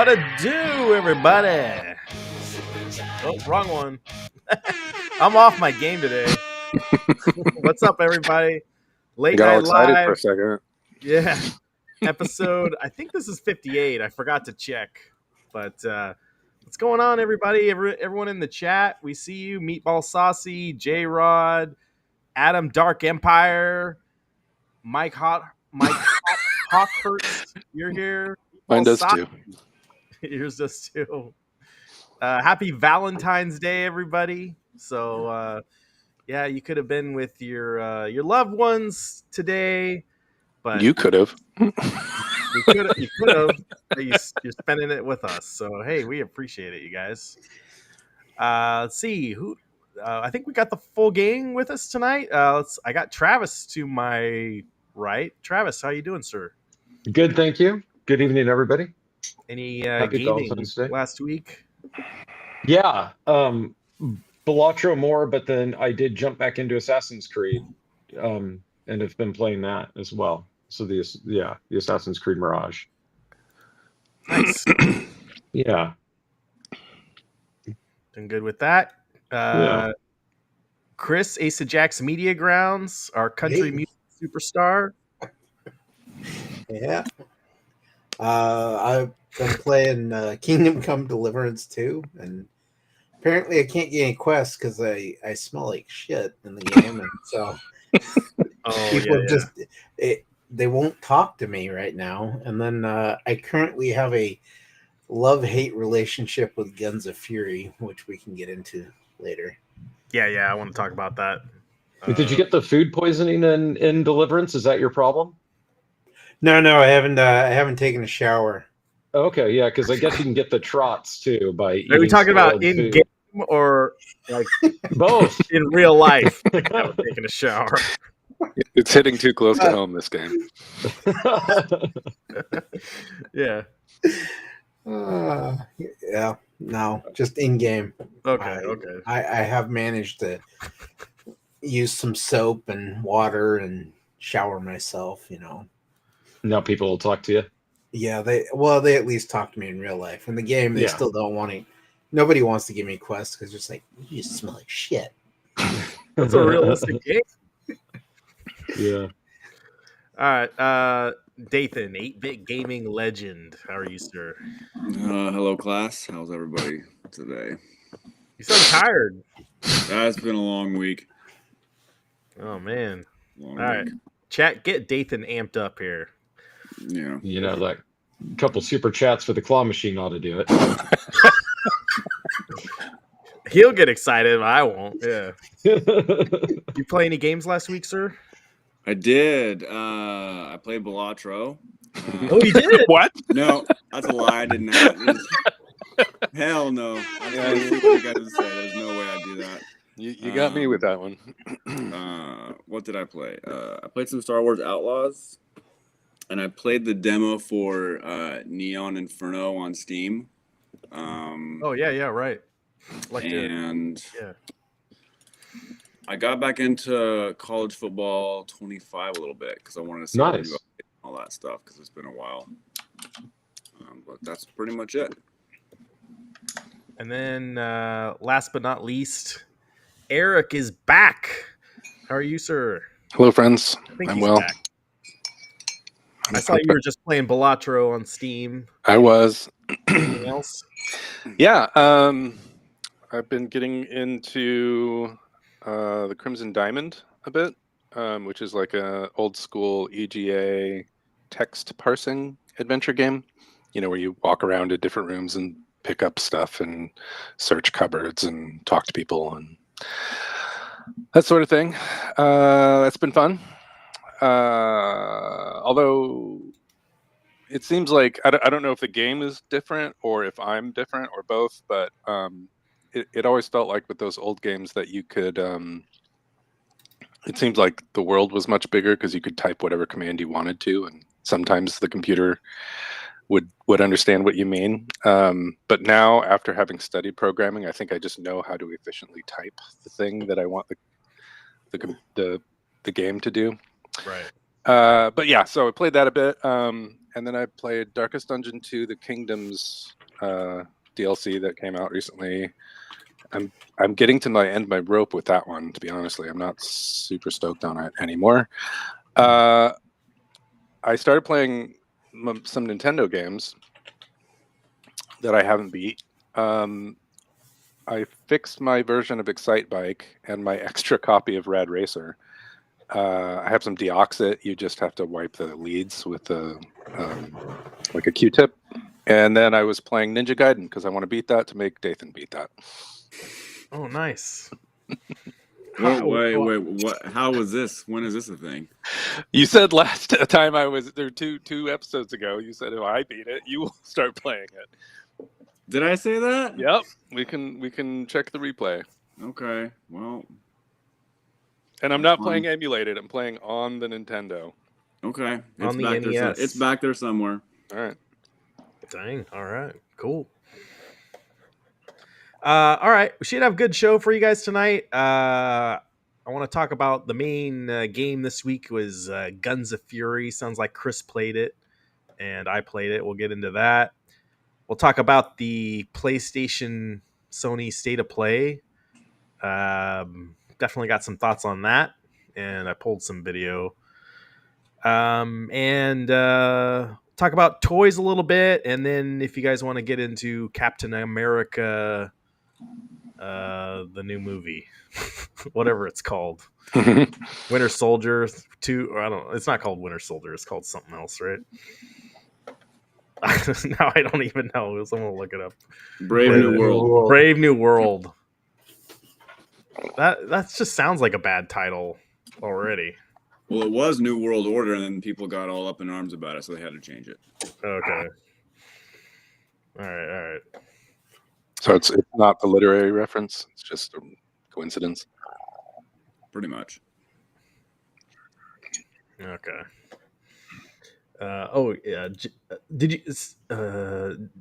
What to do, everybody? Oh, wrong one. I'm off my game today. What's up, everybody? Late Got all Night excited Live. for a second. Yeah. Episode, I think this is 58. I forgot to check. But what's going on, everybody? Everyone in the chat, we see you. Meatball Saucy, J-Rod, Adam Dark Empire, Mike Hawkhurst, you're here. Mine Meatball does Saucy, too. here's us too. Happy Valentine's Day, everybody. So yeah, you could have been with your loved ones today, but You could have. you could have. You're spending it with us. So hey, we appreciate it, you guys. Let's see who. I think we got the full gang with us tonight. I got Travis to my right. Travis, how you doing, sir? Good, thank you. Good evening, everybody. Any Happy gaming Valentine's Day. last week? Yeah, Balatro more, but then I did jump back into Assassin's Creed, and have been playing that as well. So the Assassin's Creed Mirage. Nice. Yeah. Doing good with that. Yeah. Chris, Ace of Jacks Media Grounds, our country music superstar. Yeah. I've been playing Kingdom Come Deliverance 2, and apparently I can't get any quests because I smell like shit in the game, and so people they won't talk to me right now. And then I currently have a love-hate relationship with Guns of Fury, which we can get into later. Yeah, I want to talk about that. Did you get the food poisoning in Deliverance? Is that your problem? No, I haven't taken a shower. Okay, yeah, because I guess you can get the trots too by eating. Are we talking about in food. game or like Both in real life? Like I was taking a shower. It's hitting too close to home, this game. Yeah. Yeah. No, just in game. Okay. I have managed to use some soap and water and shower myself. Now people will talk to you. Yeah, they at least talk to me in real life. In the game, they still don't want to. Nobody wants to give me quests because it's like, you just smell like shit. That's a realistic game. Yeah. All right, Dathan, 8-bit gaming legend. How are you, sir? Hello, class. How's everybody today? You sound tired. It's been a long week. Oh man. All right, chat, get Dathan amped up here. Yeah. Like a couple super chats for the claw machine ought to do it. He'll get excited, but I won't. Yeah. You play any games last week, sir? I did. I played Balatro. Oh, you did? What? No, that's a lie. I did not. Hell no. I'm you guys would say. There's no way I'd do that. You got me with that one. What did I play? I played some Star Wars Outlaws, and I played the demo for Neon Inferno on Steam. Oh yeah, right. I got back into college football 25 a little bit because I wanted to see nice. all that stuff because it's been a while. But that's pretty much it. And then last but not least, Eric is back. How are you, sir? Hello, friends. I'm well. Back. I saw you were just playing Balatro on Steam. I was. Anything else? Yeah. I've been getting into the Crimson Diamond a bit, which is like a old school EGA text parsing adventure game. Where you walk around to different rooms and pick up stuff and search cupboards and talk to people and that sort of thing. That's been fun. Although it seems like I don't know if the game is different or if I'm different or both, but it always felt like with those old games that you could it seems like the world was much bigger because you could type whatever command you wanted to, and sometimes the computer would understand what you mean. But now, after having studied programming, I think I just know how to efficiently type the thing that I want the game to do. Right. But yeah, so I played that a bit, and then I played Darkest Dungeon 2: The Kingdoms DLC that came out recently. I'm getting to my rope with that one, to be honestly. I'm not super stoked on it anymore. I started playing some Nintendo games that I haven't beat. I fixed my version of Excite Bike and my extra copy of Rad Racer. I have some Deoxit. You just have to wipe the leads with like a Q-tip. And then I was playing Ninja Gaiden because I want to beat that to make Dathan beat that. Oh, nice. Wait, what? How was this? When is this a thing? You said last time I was there two episodes ago. You said if I beat it, you will start playing it. Did I say that? Yep, we can check the replay. Okay, well. And I'm not playing emulated. I'm playing on the Nintendo. Okay, on the NES. It's back there somewhere. All right. Dang. All right. Cool. All right. We should have a good show for you guys tonight. I want to talk about the main game this week was Guns of Fury. Sounds like Chris played it, and I played it. We'll get into that. We'll talk about the PlayStation Sony State of Play. Definitely got some thoughts on that, and I pulled some video. And talk about toys a little bit, and then if you guys want to get into Captain America, the new movie, whatever it's called, Winter Soldier 2. Or I don't know. It's not called Winter Soldier. It's called something else, right? Now I don't even know. Someone will look it up. Brave New World. Brave New World. That just sounds like a bad title already. Well, it was New World Order, and then people got all up in arms about it, so they had to change it. Okay. All right. So it's not the literary reference. It's just a coincidence. Pretty much. Okay. Oh yeah. Did you?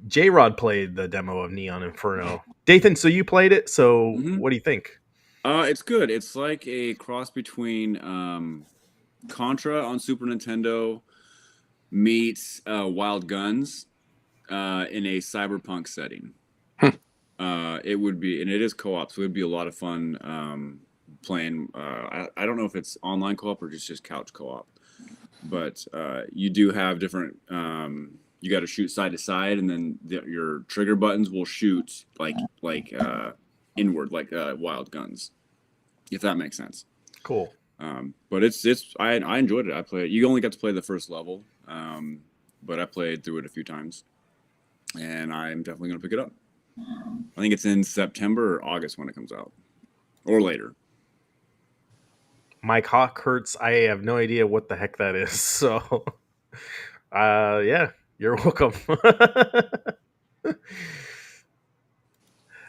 J-Rod played the demo of Neon Inferno. Dathan, so you played it. So what do you think? It's good. It's like a cross between Contra on Super Nintendo meets Wild Guns in a cyberpunk setting. It would be, and it is co-op, so it would be a lot of fun playing. I don't know if it's online co-op or just couch co-op, but you do have different. You got to shoot side to side, and then your trigger buttons will shoot like inward, like Wild Guns, if that makes sense. Cool. But I enjoyed it. I played. You only got to play the first level, but I played through it a few times, and I'm definitely gonna pick it up. I think it's in September or August when it comes out, or later. Mike Hawk hurts. I have no idea what the heck that is. So, yeah, you're welcome.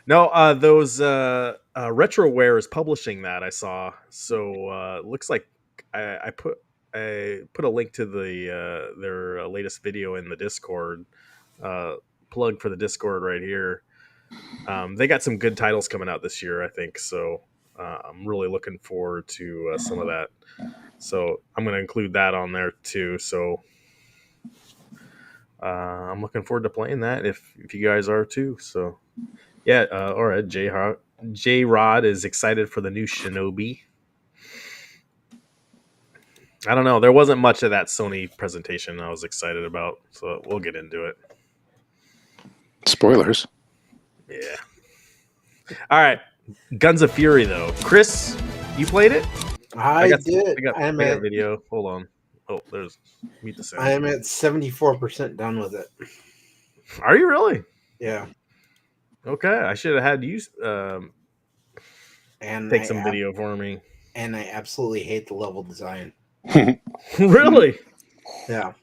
No, those Retroware is publishing that I saw. So it looks like I put a link to their latest video in the Discord. Plug for the Discord right here. They got some good titles coming out this year, I think. So I'm really looking forward to some of that. So I'm going to include that on there too. So I'm looking forward to playing that if you guys are too. So yeah, all right. J-Rod is excited for the new Shinobi. I don't know. There wasn't much of that Sony presentation I was excited about, so we'll get into it. Spoilers. Yeah. All right. Guns of Fury, though. Chris, you played it? I did. I got video. Hold on. Oh, there's meet the sound. I am at 74% done with it. Are you really? Yeah. Okay. I should have had you take some video for me. And I absolutely hate the level design. Really? Yeah.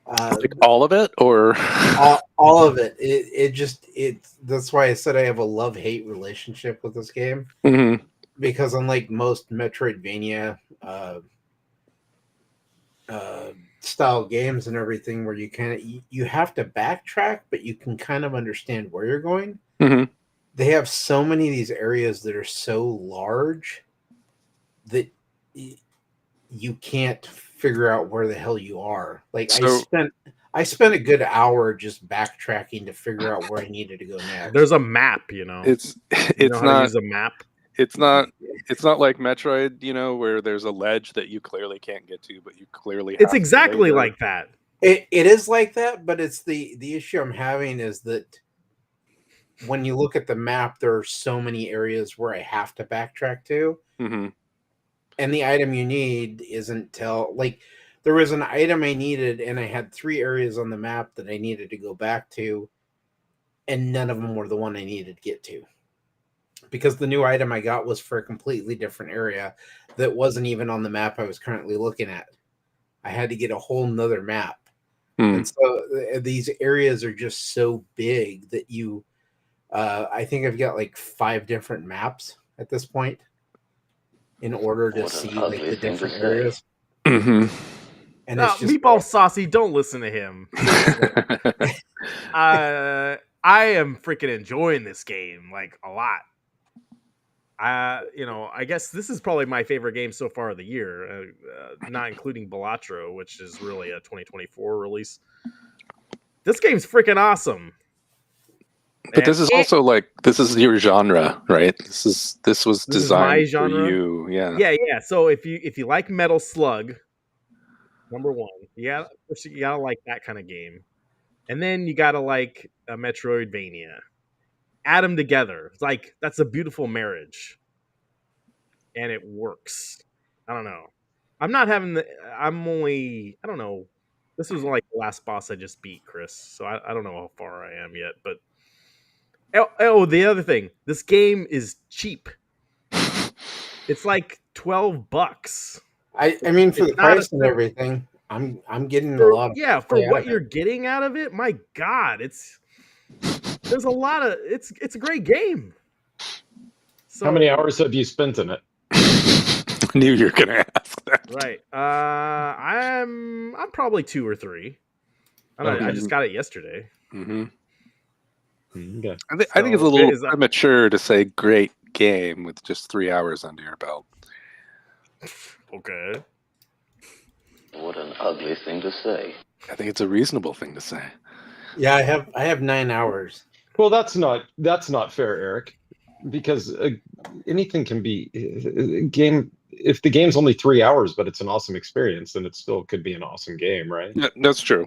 Like all of it, or all of it. It that's why I said I have a love-hate relationship with this game. Mm-hmm. Because unlike most Metroidvania style games and everything, where you have to backtrack, but you can kind of understand where you're going. Mm-hmm. They have so many of these areas that are so large that you can't figure out where the hell you are. Like So- I spent a good hour just backtracking to figure out where I needed to go next. There's a map, you know. It's You know how to not use a map. it's not like Metroid, you know, where there's a ledge that you clearly can't get to, but you clearly have It's to exactly later. like that. It is like that, but it's the issue I'm having is that when you look at the map, there are so many areas where I have to backtrack to, Mm-hmm. and the item you need isn't like there was an item I needed, and I had 3 areas on the map that I needed to go back to, and none of them were the one I needed to get to. Because the new item I got was for a completely different area that wasn't even on the map I was currently looking at. I had to get a whole nother map. And so these areas are just so big that you, I think I've got like 5 different maps at this point in order to see like the different areas. Mm-hmm. And No, it's just Meatball Saucy, don't listen to him. I am freaking enjoying this game like a lot. You know, I guess this is probably my favorite game so far of the year, not including Balatro, which is really a 2024 release. This game's freaking awesome. But this is also like, this is your genre, right? This was designed my genre? for you. Yeah. Yeah. So if you like Metal Slug, number one, you gotta like that kind of game, and then you gotta like a Metroidvania. Add them together, like that's a beautiful marriage, and it works. I don't know. I'm not having the. I'm only. I don't know. This was like the last boss I just beat, Chris. So I don't know how far I am yet, but the other thing, this game is cheap. It's like $12. I mean, for It's the not price a and everything, I'm getting a lot of for play out what of you're it. getting out of it. My God, there's a lot of it's a great game. So, How many hours have you spent in it? I knew you were gonna ask that. Right. I'm probably 2 or 3. I don't know, I just got it yesterday. Mm-hmm. Okay. I think it's a So, little is that- premature to say great game with just 3 hours under your belt. Okay. What an ugly thing to say. I think it's a reasonable thing to say. Yeah, I have 9 hours. Well, that's not fair, Eric, because anything can be game. If the game's only 3 hours, but it's an awesome experience, then it still could be an awesome game, right? Yeah, that's true.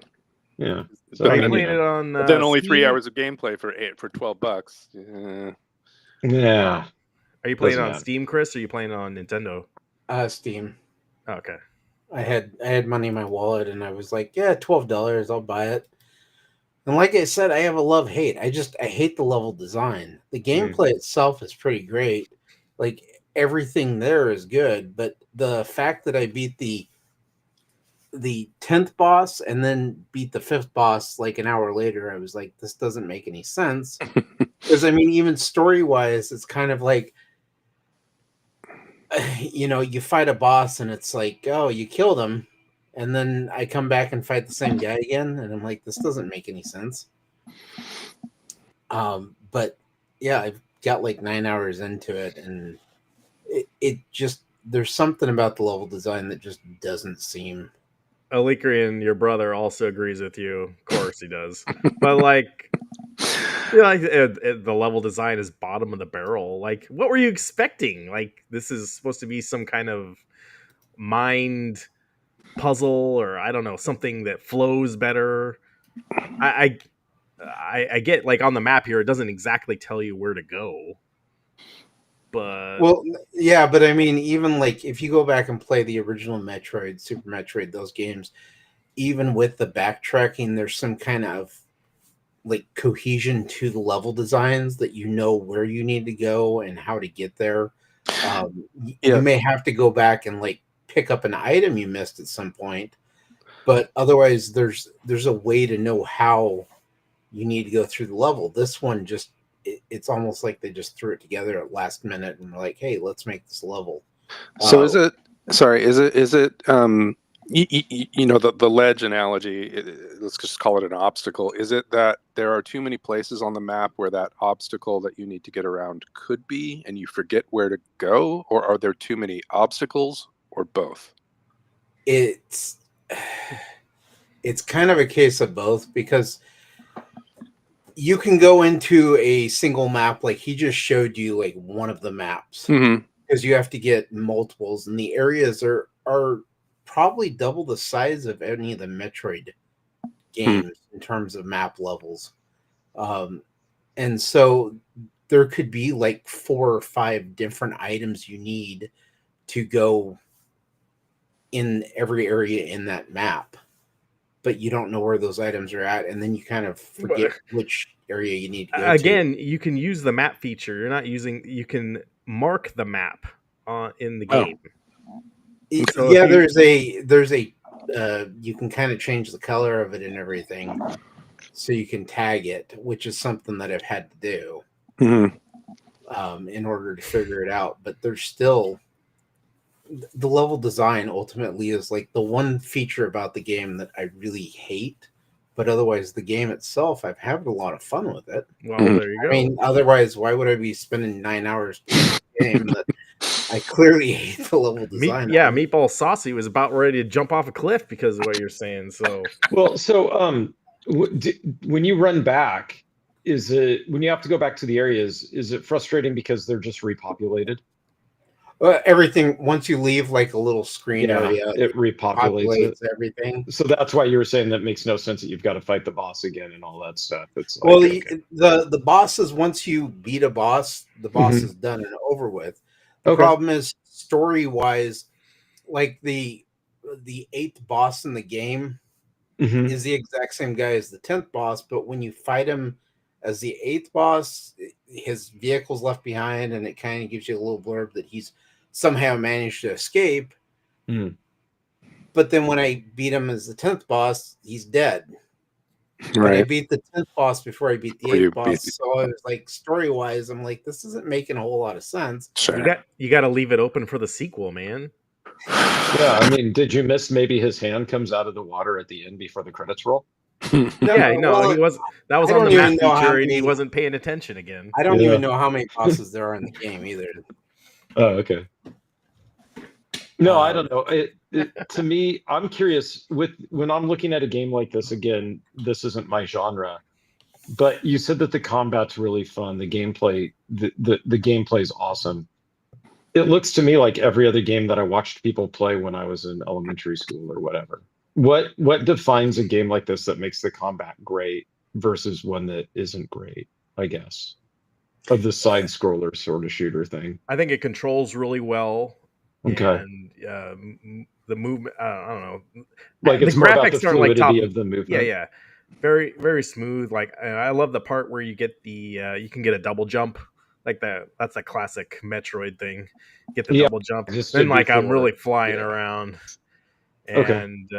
Yeah. But Are you then, playing it on? but then only Steam? 3 hours of gameplay for $12. Yeah. Yeah. Are you playing Doesn't on matter. Steam, Chris? Or are you playing on Nintendo? Steam. Oh, okay. I had money in my wallet, and I was like, yeah, $12, I'll buy it. And like I said, I have a love-hate. I hate the level design. The gameplay itself is pretty great. Like everything there is good, but the fact that I beat the 10th boss and then beat the 5th boss like an hour later, I was like, this doesn't make any sense. Because I mean, even story-wise, it's kind of like, you know, you fight a boss and it's like, oh, you killed him, and then I come back and fight the same guy again, and I'm like, this doesn't make any sense. But yeah, I've got like 9 hours into it, and it just, there's something about the level design that just doesn't seem. Alikrian, your brother, also agrees with you. Of course he does. But like, you know, like the level design is bottom of the barrel. Like, what were you expecting? Like, this is supposed to be some kind of mind puzzle, or I don't know, something that flows better. I get, like, on the map here, it doesn't exactly tell you where to go. But Well, yeah, but I mean, even like if you go back and play the original Metroid, Super Metroid, those games, even with the backtracking, there's some kind of like cohesion to the level designs that you know where you need to go and how to get there. You may have to go back and like pick up an item you missed at some point, but otherwise there's a way to know how you need to go through the level. This one just, it's almost like they just threw it together at last minute and were like, hey, let's make this level. So is it you know, the ledge analogy, let's just call it an obstacle. Is it that there are too many places on the map where that obstacle that you need to get around could be, and you forget where to go? Or are there too many obstacles, or both? it's kind of a case of both, because you can go into a single map, like he just showed you like one of the maps, because you have to get multiples, and the areas are probably double the size of any of the Metroid games in terms of map levels. And so there could be like 4 or 5 different items you need to go in every area in that map, but you don't know where those items are at, and then you kind of forget which area you need to go Again, you can use the map feature. You're not using. You can mark the map in the game. So yeah, there's a you can kind of change the color of it and everything, so you can tag it, which is something that I've had to do in order to figure it out. But there's still the level design ultimately is like the one feature about the game that I really hate. But otherwise, the game itself, I've had a lot of fun with it. Well, there you go. I mean, otherwise, why would I be spending 9 hours playing a game that I clearly hate the level design? Meatball Saucy was about ready to jump off a cliff because of what you're saying. So, when you run back, is it when you have to go back to the areas? Is it frustrating because they're just repopulated? Everything, once you leave like a little screen area, it repopulates everything. So that's why you were saying that makes no sense that you've got to fight the boss again and all that stuff. It's like, well, the bosses, once you beat a boss, the boss is done and over with. The problem is, story wise, like the 8th boss in the game is the exact same guy as the 10th boss, but when you fight him as the 8th boss, his vehicle's left behind, and it kind of gives you a little blurb that he's somehow managed to escape. But then when I beat him as the 10th boss, he's dead. But I beat the 10th boss before I beat the 8th boss. So I was like, story-wise, I'm like, this isn't making a whole lot of sense. Sure. You got to leave it open for the sequel, man. Yeah, I mean, did you miss maybe his hand comes out of the water at the end before the credits roll? He was. That was on the map feature, and he wasn't paying attention again. I don't even know how many bosses there are in the game either. Oh, okay. No, I don't know. To me, I'm curious when I'm looking at a game like this. Again, this isn't my genre, but you said that the combat's really fun. The gameplay, the gameplay is awesome. It looks to me like every other game that I watched people play when I was in elementary school or whatever. What defines a game like this that makes the combat great versus one that isn't great, I guess, of the side scroller sort of shooter thing? I think it controls really well. Okay. And the movement, I don't know. Like it's the more about the graphics aren't like fluidity of the movement. Yeah. Very, very smooth. Like, I love the part where you get you can get a double jump. Like that's a classic Metroid thing. Get the double jump. Then like I'm really flying around. And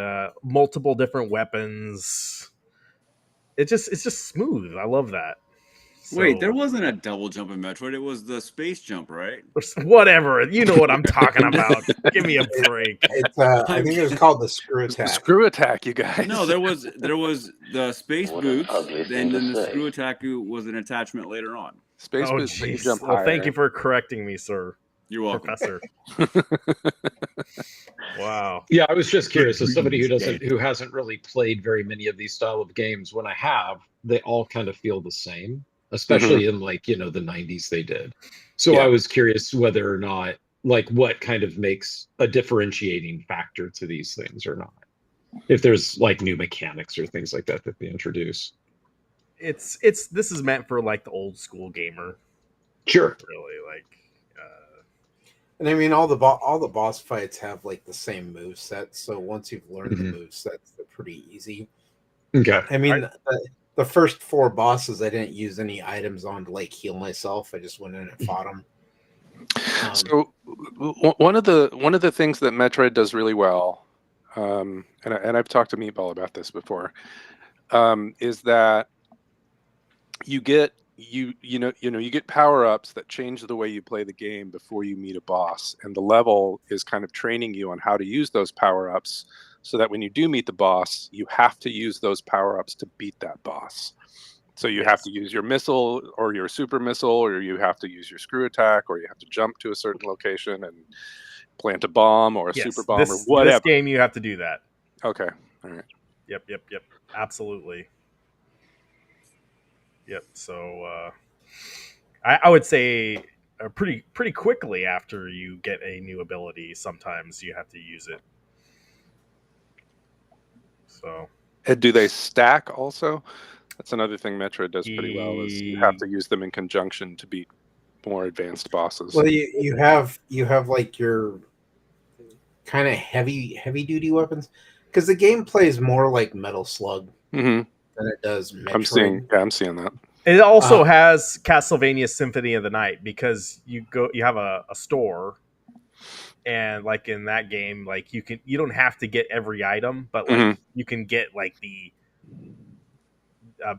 multiple different weapons. It's just smooth. I love that. Wait, there wasn't a double jump in Metroid. It was the space jump, right? Whatever. You know what I'm talking about. Give me a break. It's I think it was called the screw attack. Screw attack, you guys. No, there was the space boots, and then the screw attack was an attachment later on. Space boots make you jump higher. Well, thank you for correcting me, sir. You're welcome, Professor. Wow. Yeah, I was just curious, as somebody who hasn't really played very many of these style of games. When I have, they all kind of feel the same, especially in like the 90s they did. So I was curious whether or not, like, what kind of makes a differentiating factor to these things or not. If there's like new mechanics or things like that they introduce. This is meant for like the old school gamer. Sure. Really, like. And I mean, all the boss fights have like the same moveset, so once you've learned the movesets, they're pretty easy. Okay. I mean, the first 4 bosses, I didn't use any items on to like heal myself. I just went in and fought them. So one of the things that Metroid does really well, and I've talked to Meatball about this before, is that you get you get power-ups that change the way you play the game before you meet a boss, and the level is kind of training you on how to use those power-ups so that when you do meet the boss, you have to use those power-ups to beat that boss. So you have to use your missile or your super missile, or you have to use your screw attack, or you have to jump to a certain location, plant a bomb or a Yes, super bomb or this whatever. game you have to do that. Okay, all right. Yep. Absolutely. Yep. So I would say pretty quickly after you get a new ability, sometimes you have to use it. So And do they stack also? That's another thing Metroid does pretty well, is you have to use them in conjunction to beat more advanced bosses. Well, you have like your kind of heavy duty weapons, because the game plays more like Metal Slug Mm-hmm. than it does Metroid. I'm seeing that. it also has Castlevania Symphony of the Night, because you have a store, and like in that game, like you don't have to get every item, but like you can get like the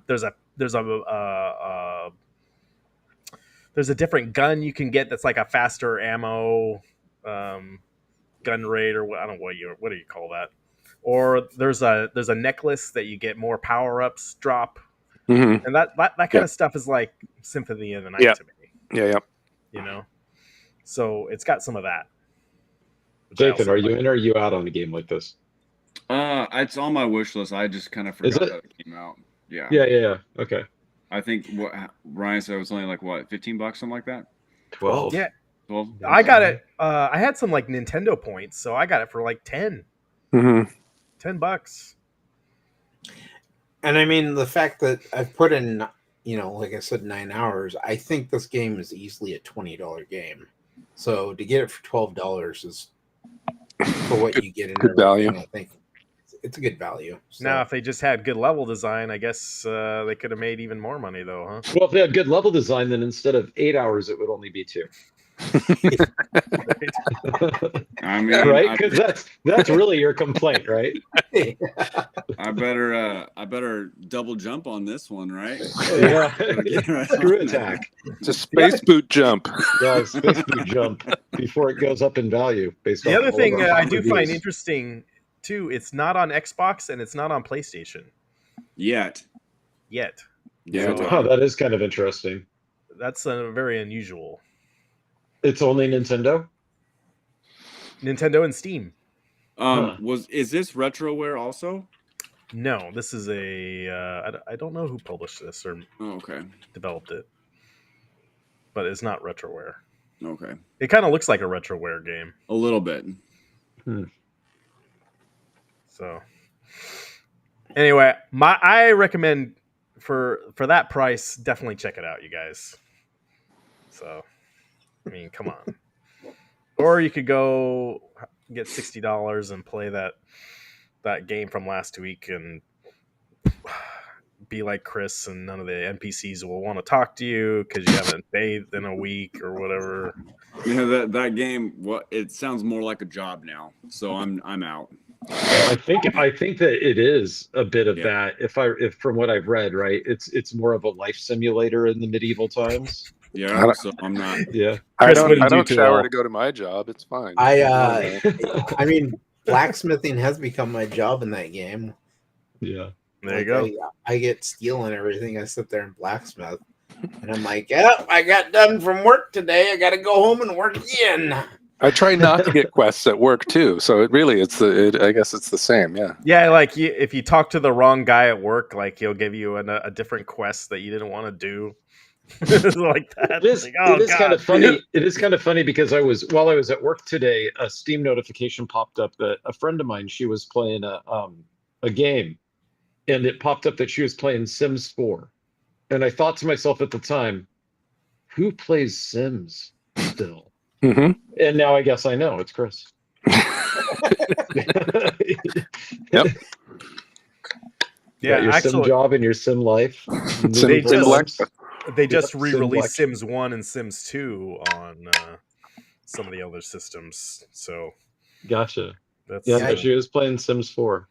there's a different gun you can get that's like a faster ammo gun rate, or I don't know what do you call that, or there's a necklace that you get more power-ups drop, and that kind of stuff is like Symphony of the Night to me. Yeah. So it's got some of that. Jason, are you in or are you out on a game like this? It's on my wish list. I just kind of forgot that it came out. Yeah. Okay. I think what Ryan said was only like what, $15, something like that. 12. Yeah. 12. I got it. I had some like Nintendo points, so I got it for like 10. $10. And I mean, the fact that I've put in, like I said, 9 hours, I think this game is easily a $20 game. So to get it for $12 is, for what you get in good value. I think it's a good value. So. Now, if they just had good level design, I guess they could have made even more money, though, huh? Well, if they had good level design, then instead of 8 hours, it would only be 2. I mean, right? Because that's really your complaint, right? I better double jump on this one, right? Yeah. Screw attack. It's a space boot jump. Yeah, space boot jump before it goes up in value. Based on the other thing I do reviews. find interesting too, it's not on Xbox and it's not on PlayStation yet. Yeah, oh, that is kind of interesting. That's very unusual. It's only Nintendo and Steam. Is this Retroware also? No, this is I don't know who published this or developed it, but it's not Retroware. Okay. It kind of looks like a Retroware game. A little bit. So anyway, I recommend for that price, definitely check it out, you guys. So I mean, come on. Or you could go get $60 and play that game from last week and be like Chris, and none of the NPCs will want to talk to you because you haven't bathed in a week or whatever. Yeah, that game. It sounds more like a job now, so I'm out. I think that it is a bit of that. If from what I've read, right, it's more of a life simulator in the medieval times. Yeah, so I'm not. Yeah, I don't shower to go to my job. It's fine. I mean, blacksmithing has become my job in that game. Yeah, there you go. I get steel and everything. I sit there and blacksmith, and I'm like, yeah, I got done from work today. I got to go home and work again. I try not to get quests at work too, so I guess it's the same. Yeah, like if you talk to the wrong guy at work, like he'll give you a different quest that you didn't want to do. Like that. It is kind of funny. It is kind of funny because while I was at work today, a Steam notification popped up that a friend of mine, she was playing a game, and it popped up that she was playing Sims 4, and I thought to myself at the time, who plays Sims still? And now I guess I know it's Chris. Yep. Yeah, your sim job and your sim life. They just re-released Sims 1 and Sims 2 on some of the other systems. So gotcha. She was playing Sims 4.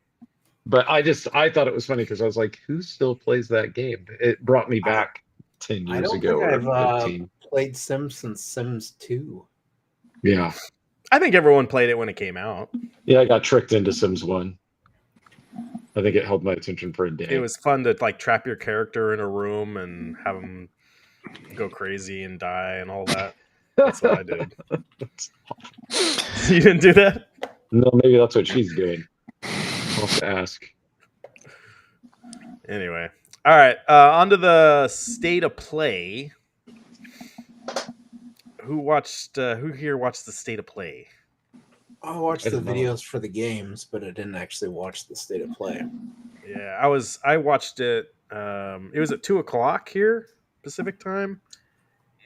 But I thought it was funny because I was like, who still plays that game? It brought me back 10 years ago. I've played Sims since Sims 2. Yeah. I think everyone played it when it came out. Yeah, I got tricked into Sims 1. I think it held my attention for a day. It was fun to like trap your character in a room and have them go crazy and die and all that. That's what I did. You didn't do that? No, maybe that's what she's doing. I'll have to ask. Anyway, all right. On to the state of play. Who here watched the state of play? I watched I the did not. videos for the games, but I didn't actually watch the state of play. Yeah, I watched it. It was at 2:00 here Pacific time,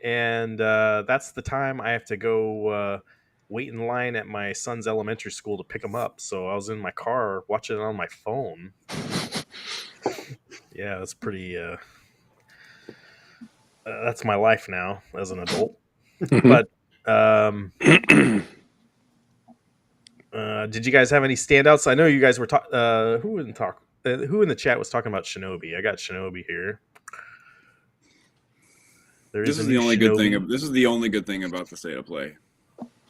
and that's the time I have to go wait in line at my son's elementary school to pick him up. So I was in my car watching it on my phone. Yeah, that's pretty. That's my life now as an adult. But did you guys have any standouts? I know you guys were talking. Who in the chat was talking about Shinobi? I got Shinobi here. This is the only good thing. This is the only good thing about the state of play.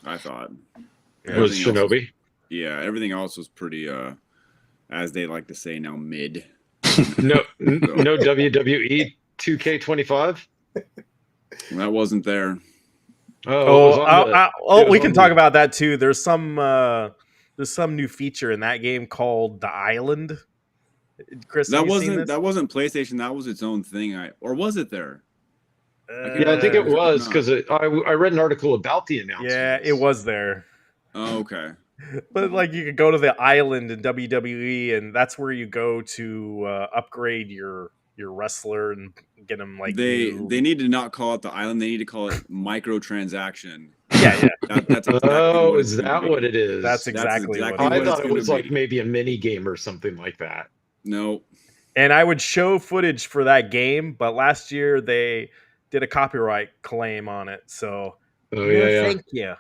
I thought. Was Shinobi? Everything else was pretty, as they like to say now, mid. No WWE 2K25. That wasn't there. We can talk about that too. There's some new feature in that game called The Island. Chris, that wasn't PlayStation. That was its own thing. Or was it there? Yeah, I think it was because I read an article about the announcement. Yeah, it was there. Oh, okay. But like you could go to the island in WWE, and that's where you go to upgrade your wrestler and get him like they need to not call it the island. They need to call it microtransaction. Yeah. That's exactly is that what it is? That's exactly what I thought it was like maybe a mini game or something like that. No. And I would show footage for that game, but last year they did a copyright claim on it, so thank you.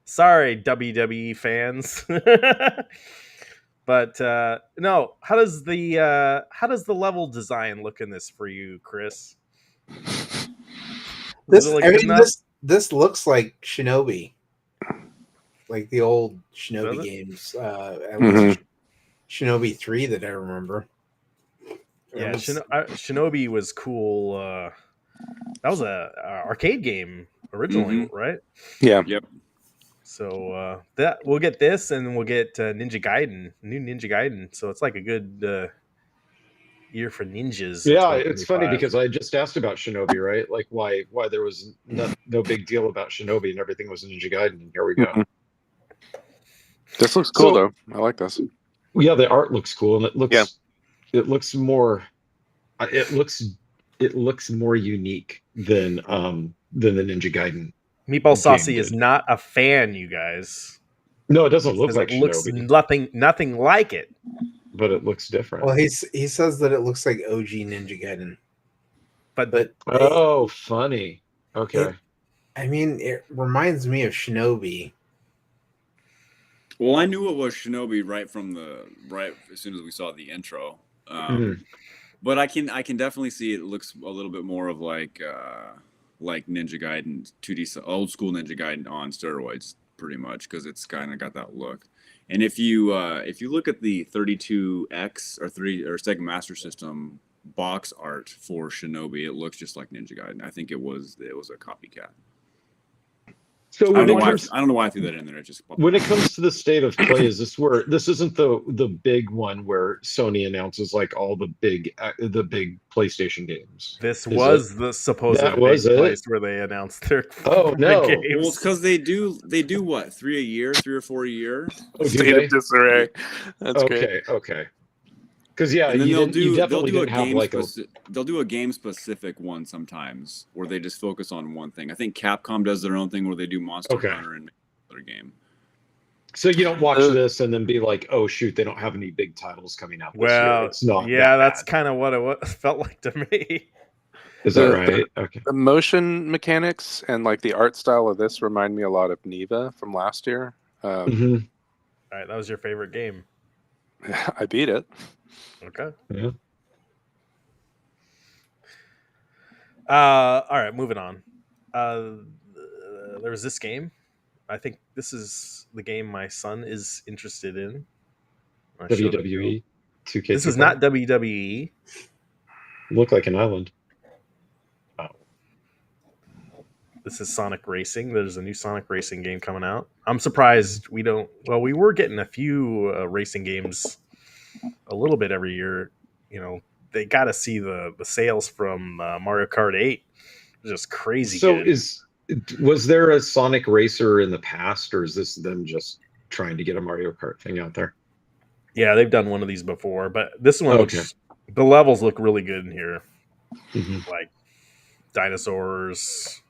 Sorry, WWE fans. But no, how does the level design look in this for you, Chris? This looks like Shinobi, like the old Shinobi games. At least Shinobi 3 that I remember. Yeah, Shinobi was cool. That was a arcade game originally, right? Yeah. Yep. So that we'll get this, and we'll get new Ninja Gaiden. So it's like a good year for ninjas. Yeah, it's funny because I just asked about Shinobi, right? Like why there was no big deal about Shinobi and everything was Ninja Gaiden. And here we go. This looks cool though. I like this. Yeah, the art looks cool, and it looks more unique than the Ninja Gaiden. Meatball Saucy is not a fan, you guys. No, it doesn't look like it looks Shinobi. nothing like it. But it looks different. Well, he says that it looks like OG Ninja Gaiden. But oh, funny. Okay. It reminds me of Shinobi. Well, I knew it was Shinobi right as soon as we saw the intro. But I can definitely see it looks a little bit more of like Ninja Gaiden 2D, old school Ninja Gaiden on steroids, pretty much, because it's kind of got that look. And if you look at the 32X or Sega Master System box art for Shinobi, it looks just like Ninja Gaiden. I think it was a copycat. So I don't know why I threw that in there. It just when it comes to the state of play, is this where this isn't the big one where Sony announces like all the big PlayStation games? This was the supposed place where they announced their games. Well, it's because they do what 3 or 4 a year. State of disarray. That's great. Okay. Because they'll do a game specific one sometimes where they just focus on one thing. I think Capcom does their own thing where they do Monster Hunter and another game. So you don't watch this and then be like, oh shoot, they don't have any big titles coming out this year. It's not. Yeah, that's kind of what it felt like to me. Is that right? Okay. The motion mechanics and like the art style of this remind me a lot of Neva from last year. All right, that was your favorite game. I beat it. Okay. Yeah. All right, moving on. There was this game. I think this is the game my son is interested in. WWE 2K. This is not WWE. Look like an island. This is Sonic Racing. There's a new Sonic Racing game coming out. I'm surprised we don't. Well, we were getting a few racing games a little bit every year. You know, they got to see the sales from Mario Kart 8. Just crazy So good. was there a Sonic Racer in the past, or is this them just trying to get a Mario Kart thing out there? Yeah, they've done one of these before, but this one looks. The levels look really good in here, like dinosaurs.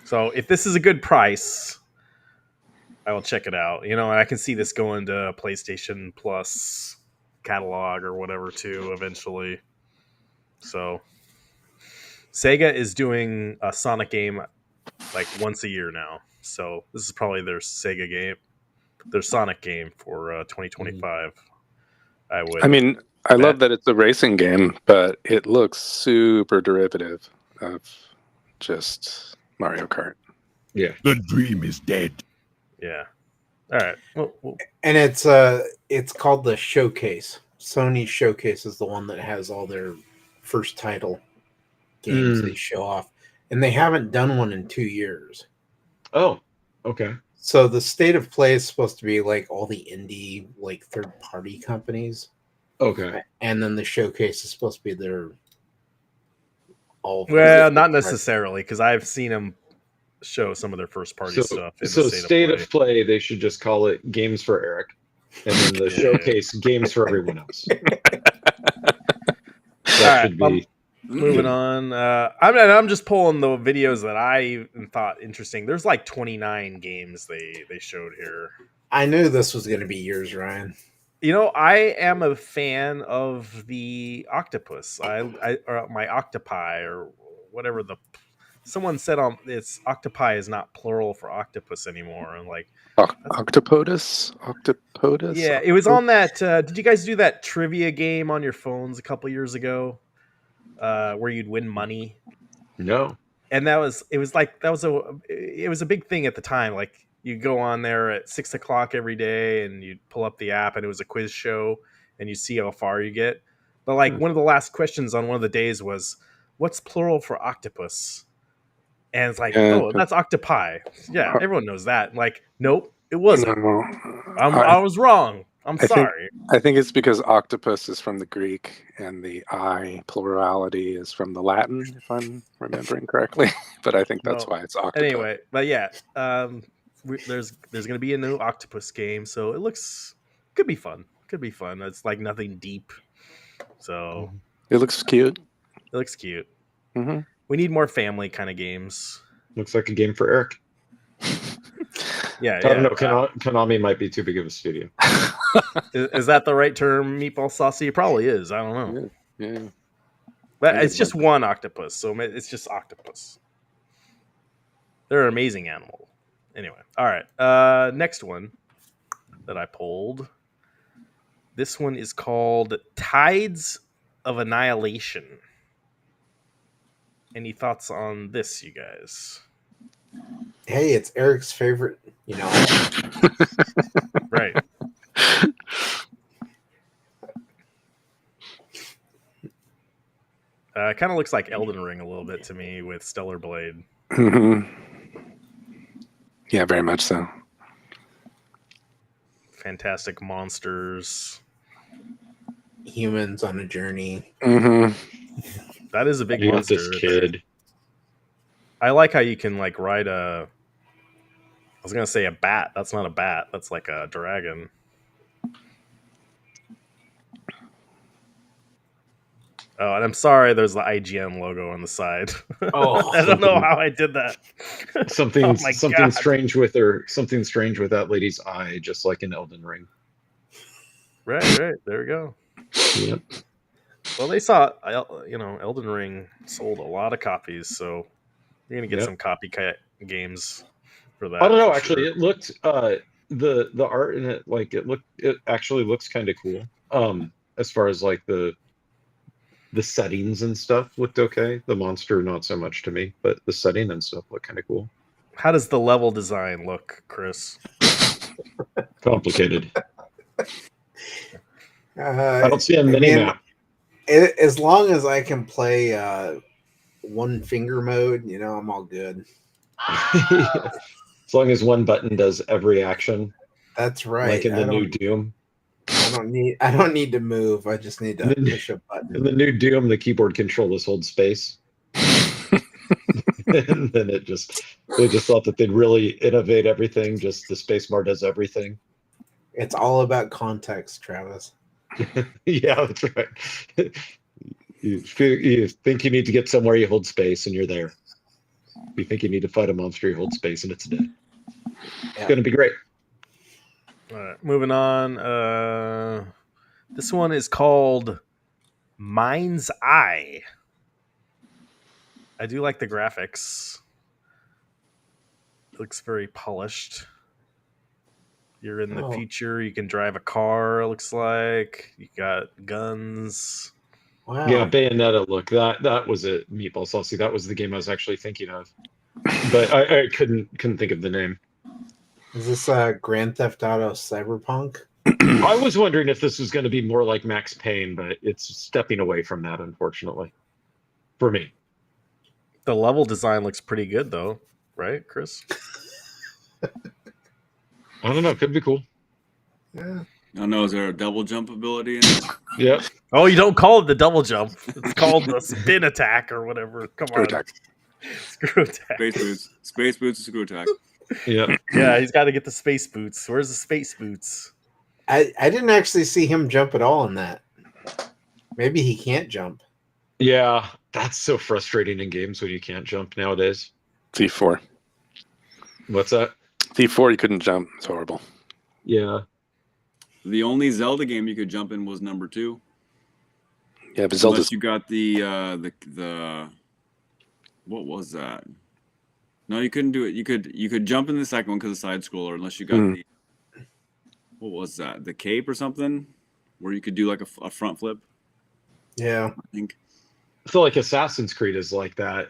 So if this is a good price, I will check it out. You know, and I can see this going to PlayStation Plus catalog or whatever too eventually. So Sega is doing a Sonic game like once a year now. So this is probably their Sega game, their Sonic game for 2025. I mean, I love that it's a racing game, but it looks super derivative of just Mario Kart. Yeah. The dream is dead. Yeah. All right. Well, And it's called the Showcase. Sony Showcase is the one that has all their first title games they show off, and they haven't done one in 2 years. Oh, okay. So the state of play is supposed to be like all the indie, like third-party companies. Okay. And then the Showcase is supposed to be their all. well, not necessarily, because I've seen them show some of their first-party stuff. In So the state of play, they should just call it Games for Eric, and then the Showcase Games for everyone else. That should be. Moving on. I'm just pulling the videos that I thought interesting. There's like 29 games they showed here. I knew this was going to be yours, Ryan. You know, I am a fan of the octopus. I or my octopi or whatever someone said on it's octopi is not plural for octopus anymore. And like Octopodus. Yeah, it was on that. Did you guys do that trivia game on your phones a couple years ago? Where you'd win money. No. And it was a big thing at the time. Like you go on there at 6 o'clock every day and you'd pull up the app and it was a quiz show and you see how far you get. But like one of the last questions on one of the days was, what's plural for octopus? And it's like, oh, that's octopi. Yeah, everyone knows that. Like, nope, it wasn't. No, I was wrong. I'm sorry. I think it's because octopus is from the Greek and the I plurality is from the Latin, if I'm remembering correctly. But I think that's why it's octopus. Anyway, but yeah, there's going to be a new octopus game, so could be fun. Could be fun. It's like nothing deep, so it looks cute. It looks cute. Mm-hmm. We need more family kind of games. Looks like a game for Eric. Yeah, I don't know. Konami might be too big of a studio. Is that the right term, Meatball Saucy? It probably is. I don't know. Yeah. But it's just one octopus, so it's just octopus. They're an amazing animal. Anyway, all right. Next one that I pulled. This one is called Tides of Annihilation. Any thoughts on this, you guys? Hey, it's Eric's favorite, Right. It kind of looks like Elden Ring a little bit to me with Stellar Blade. Mm-hmm. Yeah, very much so. Fantastic monsters. Humans on a journey. Mm-hmm. That is a big You monster. got this kid. I like how you can like ride I was gonna say a bat. That's not a bat. That's like a dragon. Oh, and I'm sorry. There's the IGN logo on the side. Oh, I don't know how I did that. Something Oh my God. strange with Something strange with that lady's eye, just like in Elden Ring. Right. There we go. Yep. Well, they saw, Elden Ring sold a lot of copies, so you're gonna get some copycat games for that. I don't know. for Actually, sure. it looked the art in it, like it actually looks kind of cool. As far as like the settings and stuff looked okay. The monster not so much to me, but the setting and stuff looked kind of cool. How does the level design look, Chris? Complicated. I don't see a mini map. As long as I can play one finger mode, I'm all good. As long as one button does every action, That's right. like in the new Doom. I don't need to move. I just need to push a button. In the new Doom, the keyboard control is hold space. And then they just thought that they'd really innovate everything. Just the spacebar does everything. It's all about context, Travis. Yeah, that's right. You think you need to get somewhere, you hold space, and you're there. You think you need to fight a monster, you hold space, and it's dead. It's going to be great. All right, moving on. This one is called Mind's Eye. I do like the graphics. It looks very polished. You're in the future. You can drive a car, it looks like. You got guns. Wow. Yeah, Bayonetta. Look, that was it. Meatball Saucy. That was the game I was actually thinking of, but I couldn't think of the name. Is this Grand Theft Auto Cyberpunk? I was wondering if this was going to be more like Max Payne, but it's stepping away from that, unfortunately, for me. The level design looks pretty good, though, right, Chris? I don't know. Could be cool. Yeah. I don't know. Is there a double jump ability in it? Yep. Oh, you don't call it the double jump. It's called the spin attack or whatever. Come Screw on. attack. Screw attack. Space boots, and screw attack. Yep. Yeah, he's got to get the space boots. Where's the space boots? I didn't actually see him jump at all in that. Maybe he can't jump. Yeah, that's so frustrating in games when you can't jump nowadays. Thief 4. What's that? Thief 4, you couldn't jump. It's horrible. Yeah. The only Zelda game you could jump in was number 2. Yeah, but Zelda's... Unless you got the what was that? No, you couldn't do it. You could jump in the second one because of side scroller, unless you got the what was that? The cape or something, where you could do like a front flip. Yeah, I think. So like Assassin's Creed is like that,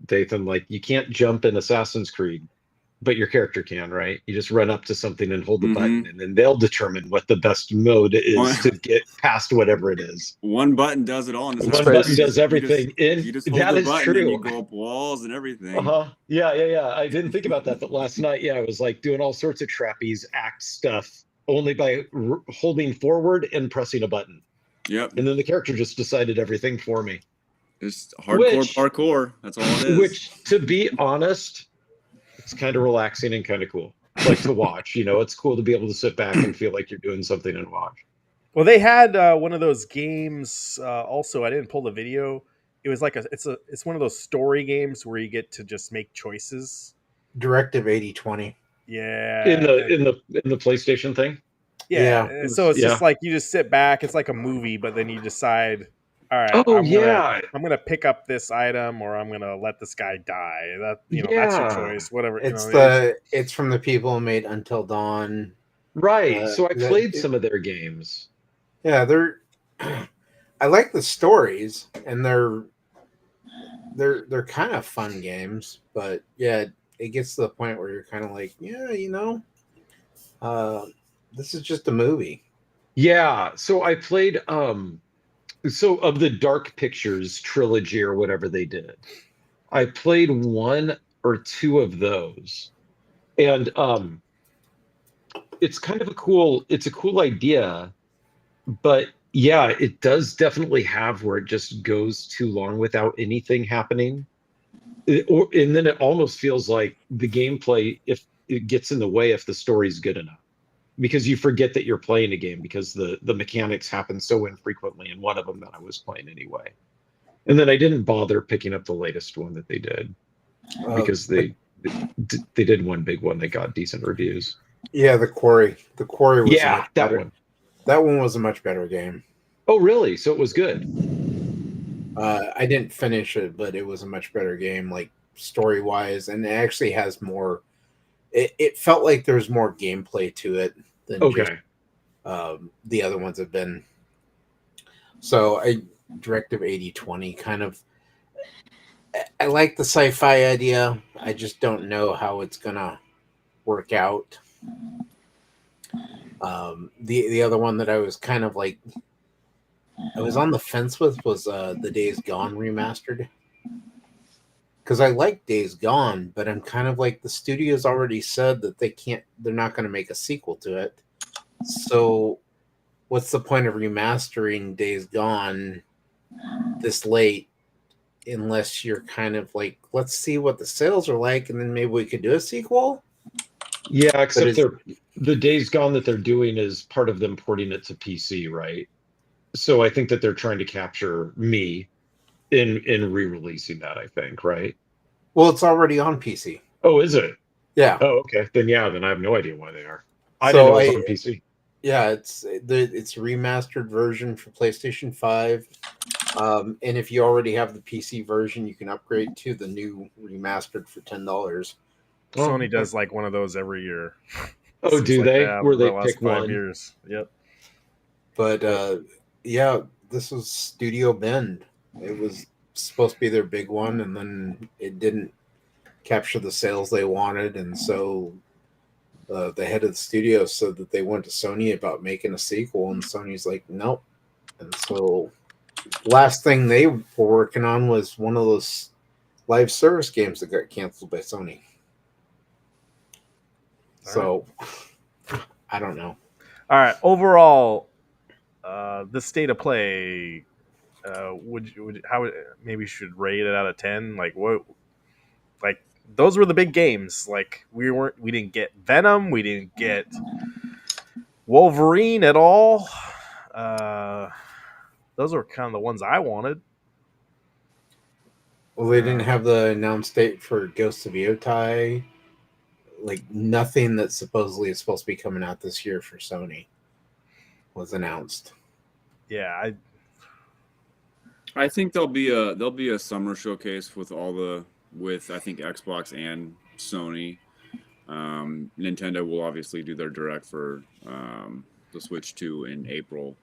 Dathan. Like you can't jump in Assassin's Creed, but your character can, right? You just run up to something and hold the button, and then they'll determine what the best mode is to get past whatever it is. One button does it all. In One button does everything. You just hold that the is button true. and you go up walls and everything. Yeah. I didn't think about that, but last night, I was like doing all sorts of trapeze act stuff only by holding forward and pressing a button. Yep. And then the character just decided everything for me. It's hardcore parkour. That's all it is. Which, to be honest, it's kind of relaxing and kind of cool. Like to watch, it's cool to be able to sit back and feel like you're doing something and watch. Well, they had one of those games. Also, I didn't pull the video. It was like it's one of those story games where you get to just make choices. Directive 80/20. Yeah. In the PlayStation thing. Yeah. So it's just like you just sit back. It's like a movie, but then you decide. All right. I'm gonna pick up this item, or I'm gonna let this guy die. That's your choice. Whatever. It's from the people who made Until Dawn. Right. So I played some of their games. Yeah, I like the stories, and they're kind of fun games. But yeah, it gets to the point where you're kind of like, this is just a movie. Yeah. So I played. So of the Dark Pictures trilogy or whatever they did, I played 1 or 2 of those, and it's kind of a cool idea, but yeah, it does definitely have where it just goes too long without anything happening, and then it almost feels like the gameplay, if it gets in the way, if the story's good enough. Because you forget that you're playing a game because the mechanics happen so infrequently in one of them that I was playing anyway. And then I didn't bother picking up the latest one that they did because they did one big one that got decent reviews. Yeah, The Quarry. The Quarry was that one. That one was a much better game. Oh, really? So it was good. I didn't finish it, but it was a much better game, like story-wise, and it actually has more. It felt like there's more gameplay to it than just, the other ones have been. So Directive 80/20 kind of. I like the sci-fi idea. I just don't know how it's gonna work out. The other one that I was kind of like, I was on the fence with was the Days Gone remastered, because I like Days Gone, but I'm kind of like the studio's already said that they're not going to make a sequel to it. So, what's the point of remastering Days Gone this late? Unless you're kind of like, let's see what the sales are like, and then maybe we could do a sequel. Yeah, except the Days Gone that they're doing is part of them porting it to PC, right? So I think that they're trying to capture me in re-releasing that, I think, right? Well, it's already on PC. Oh, is it? Yeah. Oh, okay. Then I have no idea why they are. I So didn't know it was on PC. Yeah, it's a remastered version for PlayStation 5. And if you already have the PC version, you can upgrade to the new remastered for $10. Sony does like one of those every year. Oh, do like they? Where for the they last pick 5 one? years. Yep. But yeah, this was Studio Bend. It was supposed to be their big one, and then it didn't capture the sales they wanted, and so the head of the studio said that they went to Sony about making a sequel, and Sony's like, nope. And so last thing they were working on was one of those live service games that got canceled by Sony. So I don't know. All right. Overall, the state of play. Maybe you should rate it out of 10? Like what? Like those were the big games. Like we didn't get Venom. We didn't get Wolverine at all. Those were kind of the ones I wanted. Well, they didn't have the announced date for Ghosts of Yotai. Like nothing that supposedly is supposed to be coming out this year for Sony was announced. Yeah, I think there'll be a summer showcase with I think Xbox and Sony. Nintendo will obviously do their direct for the Switch 2 in April.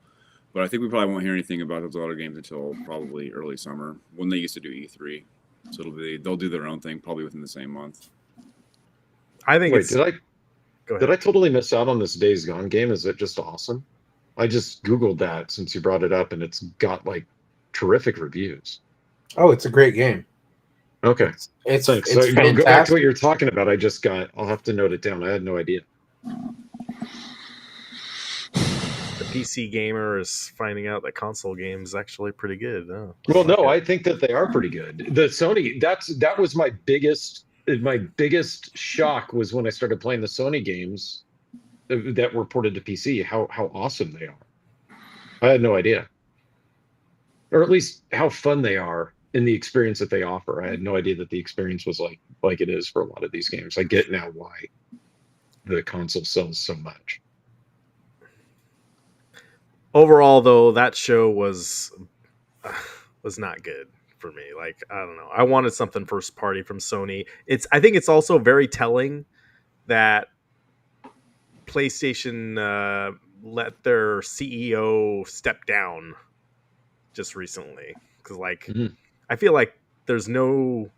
But I think we probably won't hear anything about those other games until probably early summer when they used to do E3. So they'll do their own thing probably within the same month. I think. Wait, did I totally miss out on this Days Gone game? Is it just awesome? I just Googled that since you brought it up, and it's got like terrific reviews. Oh, it's a great game. Okay, It's thanks. it's So go back to fantastic. what you're talking about. I'll have to note it down. I had no idea. The PC gamer is finding out that console games is actually pretty good. Oh, Well, no, I think that they are pretty good. The Sony, that was my biggest shock was when I started playing the Sony games that were ported to PC. How awesome they are! I had no idea, or at least how fun they are in the experience that they offer. I had no idea that the experience was like it is for a lot of these games. I get now why the console sells so much. Overall, though, that show was not good for me. Like, I don't know. I wanted something first party from Sony. I think it's also very telling that PlayStation let their CEO step down just recently. Because, I feel like there's no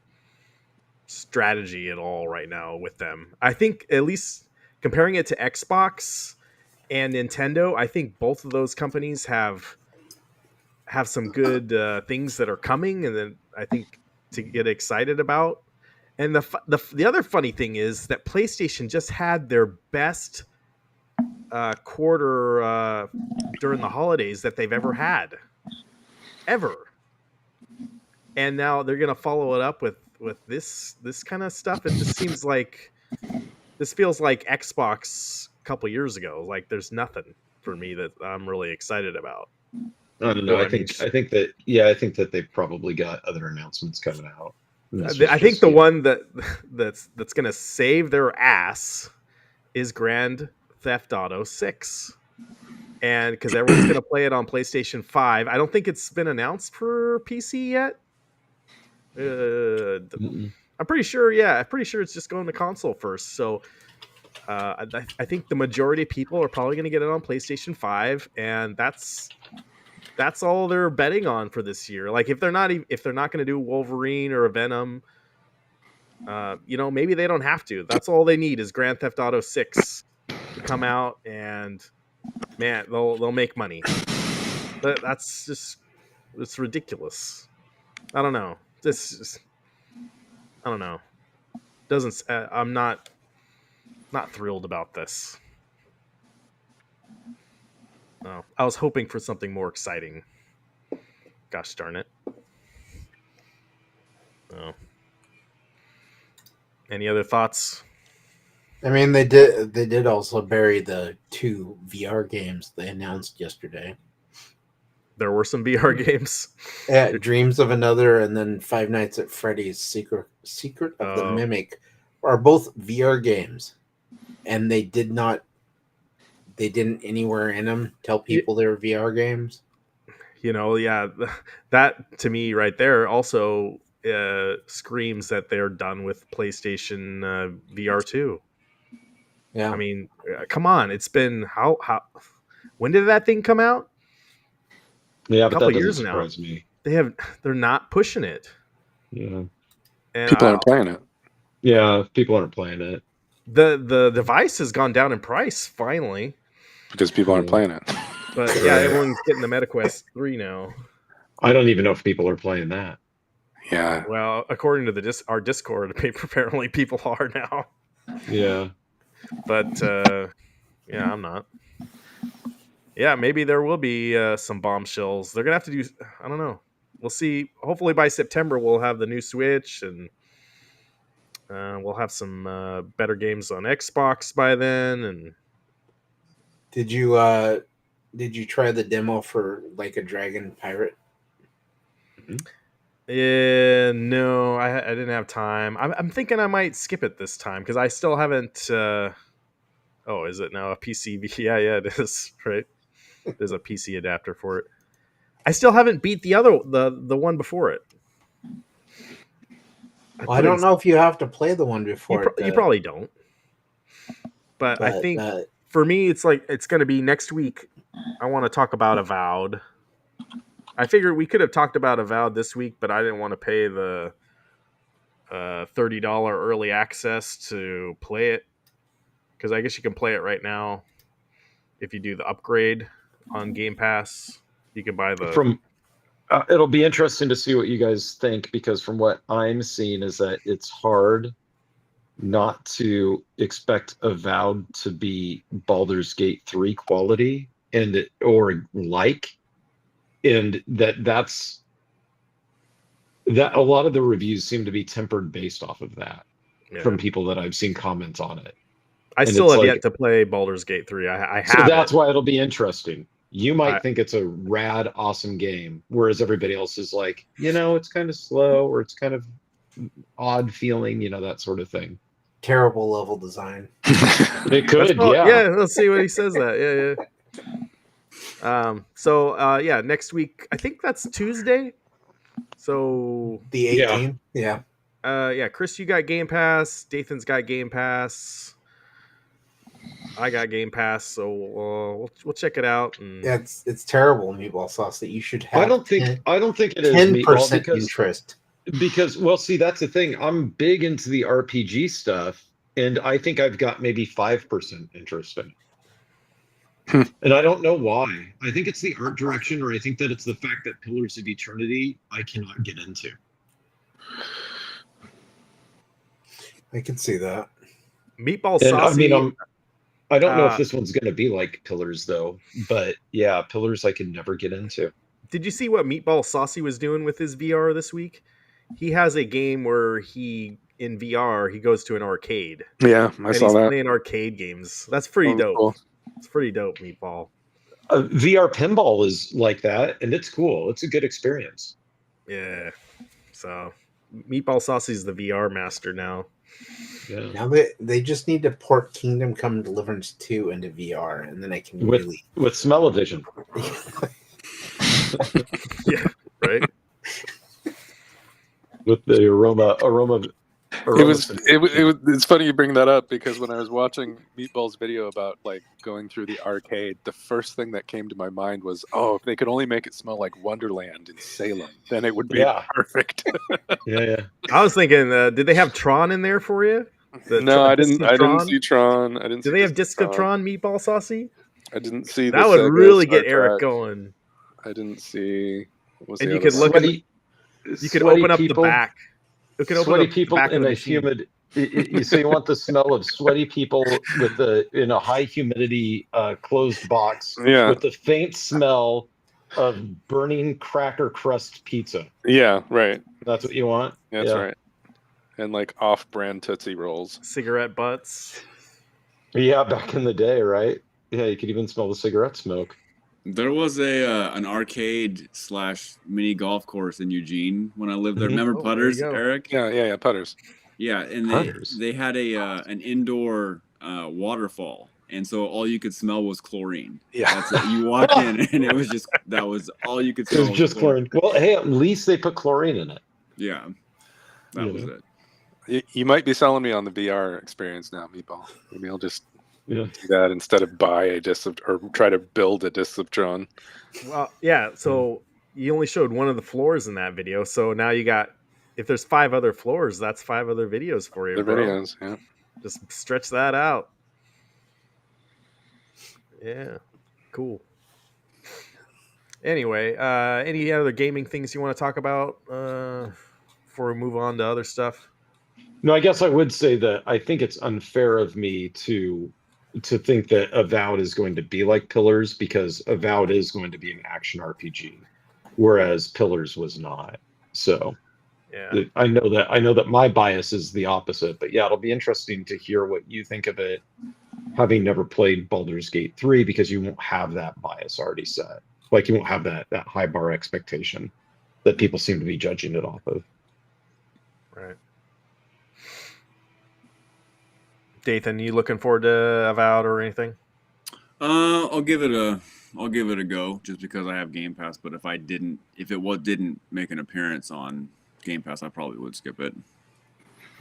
strategy at all right now with them. I think, at least comparing it to Xbox and Nintendo, I think both of those companies have some good things that are coming, and then I think to get excited about. And the other funny thing is that PlayStation just had their best quarter during the holidays that they've ever had, and now they're gonna follow it up with this kind of stuff. It just seems like this feels like Xbox a couple years ago. Like there's nothing for me that I'm really excited about. I don't know. I think that they've probably got other announcements coming out. I think the one that's gonna save their ass is Grand Theft Auto 6. And because everyone's gonna play it on PlayStation 5. I don't think it's been announced for PC yet. I'm pretty sure. Yeah, I'm pretty sure it's just going to console first. So I think the majority of people are probably going to get it on PlayStation 5, and that's all they're betting on for this year. Like if they're not going to do Wolverine or a Venom, maybe they don't have to. That's all they need is Grand Theft Auto 6 to come out, and man, they'll make money. But it's ridiculous. I don't know. I don't know. Doesn't I'm not thrilled about this. Oh, I was hoping for something more exciting. Gosh darn it. Oh. Any other thoughts? I mean, they did also bury the 2 VR games they announced yesterday. There were some VR games. Yeah, Dreams of Another and then Five Nights at Freddy's Secret of the Mimic are both VR games, and they didn't anywhere in them tell people they were VR games. You know, yeah, that to me right there also screams that they're done with PlayStation VR 2. Yeah, I mean, come on, it's been how when did that thing come out? Yeah, A but couple that doesn't years now. surprise me. They're not pushing it. Yeah. And People aren't playing it. Yeah, people aren't playing it. the device has gone down in price finally. Because people aren't playing it. But yeah, everyone's getting the MetaQuest 3 now. I don't even know if people are playing that. Yeah. Well, according to our Discord, apparently people are now. Yeah. But yeah, I'm not. Yeah, maybe there will be some bombshells. They're gonna have to do. I don't know. We'll see. Hopefully by September we'll have the new Switch, and we'll have some better games on Xbox by then. And did you try the demo for Like a Dragon Pirate? yeah, no, I didn't have time. I'm thinking I might skip it this time because I still haven't. Oh, is it now a PC? Yeah, it is. Right. There's a PC adapter for it. I still haven't beat the one before it. I don't know if you have to play the one before. You probably don't. But I think for me, it's like it's going to be next week. I want to talk about Avowed. I figured we could have talked about Avowed this week, but I didn't want to pay the $30 early access to play it because I guess you can play it right now if you do the upgrade on Game Pass. You can buy the. It'll be interesting to see what you guys think because from what I'm seeing is that it's hard not to expect Avowed to be Baldur's Gate 3 quality and that's a lot of the reviews seem to be tempered based off of that from people that I've seen comments on it. I still have yet to play Baldur's Gate 3. I have. So that's why it'll be interesting. You might think it's a rad, awesome game, whereas everybody else is like, it's kind of slow or it's kind of odd feeling, that sort of thing. Terrible level design. It could, yeah. Yeah, let's see what he says that. Yeah. So next week, I think that's Tuesday. So the 18th, yeah. Chris, you got Game Pass. Dathan's got Game Pass. I got Game Pass, so we'll check it out. And... Yeah, it's terrible meatball sauce that you should have. I don't think it is 10% interest. Because see, that's the thing. I'm big into the RPG stuff, and I think I've got maybe 5% interest in it. And I don't know why. I think it's the art direction, or I think that it's the fact that Pillars of Eternity I cannot get into. I can see that. Meatball Saucy. I mean, I don't know if this one's going to be like Pillars, though. But yeah, Pillars I can never get into. Did you see what Meatball Saucy was doing with his VR this week? He has a game where in VR, he goes to an arcade. Yeah, I saw that. He's playing arcade games. That's pretty dope. Cool. It's pretty dope, Meatball. VR pinball is like that, and it's cool. It's a good experience. Yeah. So, Meatball Saucy's the VR master now. Yeah. Now they just need to port Kingdom Come Deliverance 2 into VR, and then I can with smell-o-vision. Yeah, right. With the aroma. It's funny you bring that up because when I was watching Meatball's video about like going through the arcade, the first thing that came to my mind was, if they could only make it smell like Wonderland in Salem, then it would be perfect. Yeah. I was thinking, did they have Tron in there for you? No, I didn't see Tron. Do they have Disc of Tron Meatball Saucy? I didn't see that. Would really get Eric going. I didn't see. And you could look at. You could open up the back. It can open Sweaty the people back of in the a machine. humid. So you want the smell of sweaty people in a high humidity closed box Yeah. with the faint smell of burning cracker crust pizza. Yeah, right. That's what you want? That's Yeah. right. And like off-brand Tootsie Rolls. Cigarette butts. Yeah, back in the day, right? Yeah, you could even smell the cigarette smoke. There was an arcade / mini golf course in Eugene when I lived there. Mhm. Remember Oh, there you Putters, go. Eric? Yeah, putters. Yeah, and Putters? they had an indoor waterfall, and so all you could smell was chlorine. Yeah. That's it. You walk in, and that was all you could It smell. was just chlorine. Well, hey, at least they put chlorine in it. Yeah, that You was know? it. You might be selling me on the VR experience now, Meatball. Maybe I'll just Yeah. do that instead of buy a disc of, or try to build a Disciptron. Well, yeah. So you only showed one of the floors in that video. So now you got, if there's 5 other floors, that's 5 other videos for you, The bro. videos, yeah. Just stretch that out. Yeah, cool. Anyway, any other gaming things you want to talk about before we move on to other stuff? No, I guess I would say that I think it's unfair of me to think that Avowed is going to be like Pillars, because Avowed is going to be an action RPG, whereas Pillars was not. So Yeah, I know that my bias is the opposite, but yeah, it'll be interesting to hear what you think of it, having never played Baldur's Gate 3, because you won't have that bias already set. Like, you won't have that high bar expectation that people seem to be judging it off of. right. Dathan, you looking forward to Avowed or anything? I'll give it a go just because I have Game Pass. But if it didn't make an appearance on Game Pass, I probably would skip it.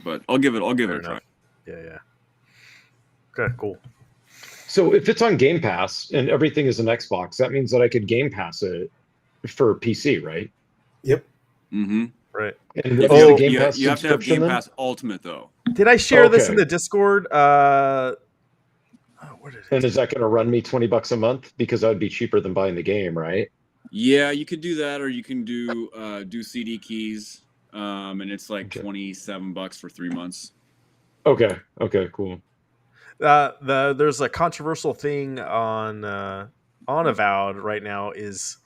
But I'll give it Fair a try. enough. Yeah. Okay, cool. So if it's on Game Pass and everything is an Xbox, that means that I could Game Pass it for PC, right? Yep. Mm-hmm. Right. And You, what's the you, Game you Pass have to have subscription Game then? Pass Ultimate though. Did I share this in Okay. the Discord? Where did And it? is that going to run me $20 a month? Because that would be cheaper than buying the game, right? Yeah, you could do that, or you can do CD keys, and it's like Okay. $27 for 3 months. Okay, cool. There's a controversial thing on Avowed right now. Is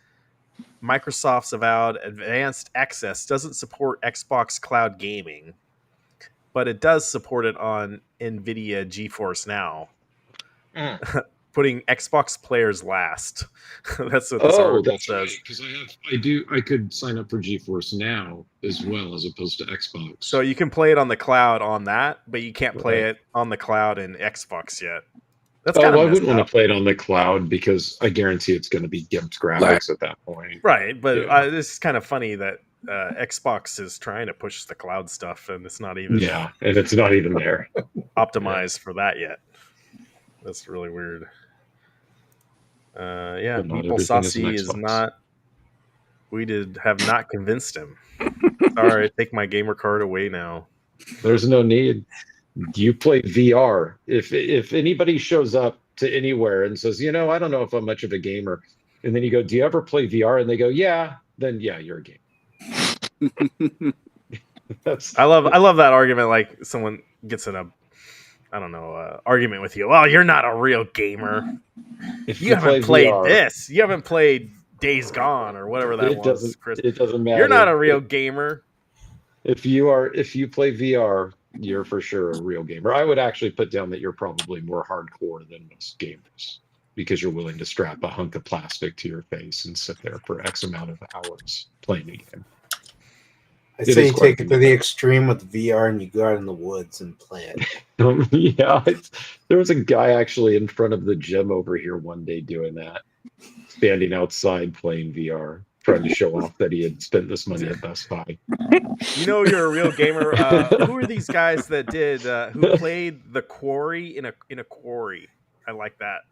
Microsoft's Avowed Advanced Access doesn't support Xbox Cloud Gaming, but it does support it on NVIDIA GeForce Now, putting Xbox players last. That's what this article says. Because I could sign up for GeForce Now as well, as opposed to Xbox. So you can play it on the cloud on that, but you can't play Right. it on the cloud in Xbox yet. That's I kind of wouldn't want to play it on the cloud, because I guarantee it's going to be gimped graphics at that point. right. But Yeah. this is kind of funny that Xbox is trying to push the cloud stuff, and it's not even Yeah, and it's not even there. optimized for that yet. That's really weird. Yeah, But not Meatball everything is Saucy an is Xbox. not. We have not convinced him. Sorry, I take my gamer card away now. There's no need. You play VR. If anybody shows up to anywhere and says, I don't know if I'm much of a gamer, and then you go, do you ever play VR? And they go, yeah, then yeah, you're a gamer. That's I love that argument. Like, someone gets in a, argument with you. Well, you're not a real gamer. if You haven't played VR, this. You haven't played Days Gone or whatever that it was. Chris. doesn't matter. You're not a real gamer. If you play VR, you're for sure a real gamer. I would actually put down that you're probably more hardcore than most gamers, because you're willing to strap a hunk of plastic to your face and sit there for X amount of hours playing a game. I It say is you quite take it to the commitment. extreme with VR and you go out in the woods and play it. Yeah, there was a guy actually in front of the gym over here one day doing that, standing outside playing VR, trying to show off that he had spent this money at Best Buy. You know you're a real gamer. Who are these guys that did who played the quarry in a quarry? I like that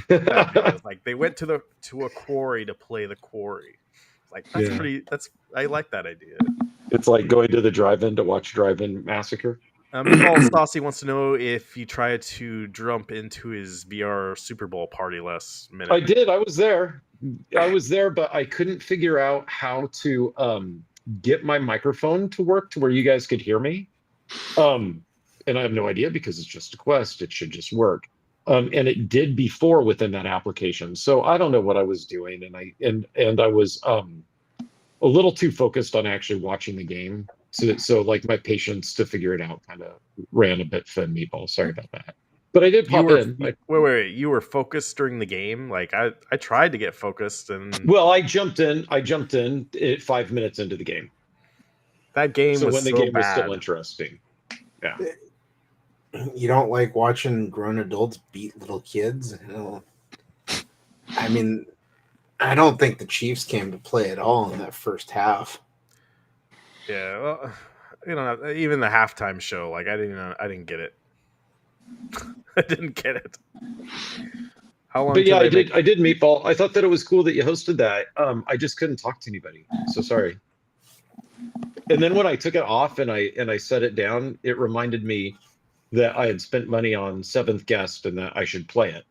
video. Like, they went to a quarry to play the quarry. Like, that's Yeah. I like that idea. It's like going to the drive-in to watch Drive-In Massacre. Meatball Saucy wants to know if you tried to jump into his VR Super Bowl party last minute. I did. I was there, but I couldn't figure out how to get my microphone to work to where you guys could hear me. And I have no idea because it's just a Quest. It should just work. And it did before within that application. So I don't know what I was doing, and I was a little too focused on actually watching the game. So like my patience to figure it out kind of ran a bit thin, Meatball. Sorry about that. But I did pop in. Wait, you were focused during the game? Like I tried to get focused, and Well, I jumped in 5 minutes into the game. That game so was when the so game bad. was still interesting. Yeah. You don't like watching grown adults beat little kids? I mean, I don't think the Chiefs came to play at all in that first half. Yeah, well, even the halftime show, like I didn't get it. I didn't get it. How long? But yeah, I did Meatball. I thought that it was cool that you hosted that. I just couldn't talk to anybody, so sorry. And then when I took it off and I set it down, it reminded me that I had spent money on Seventh Guest and that I should play it.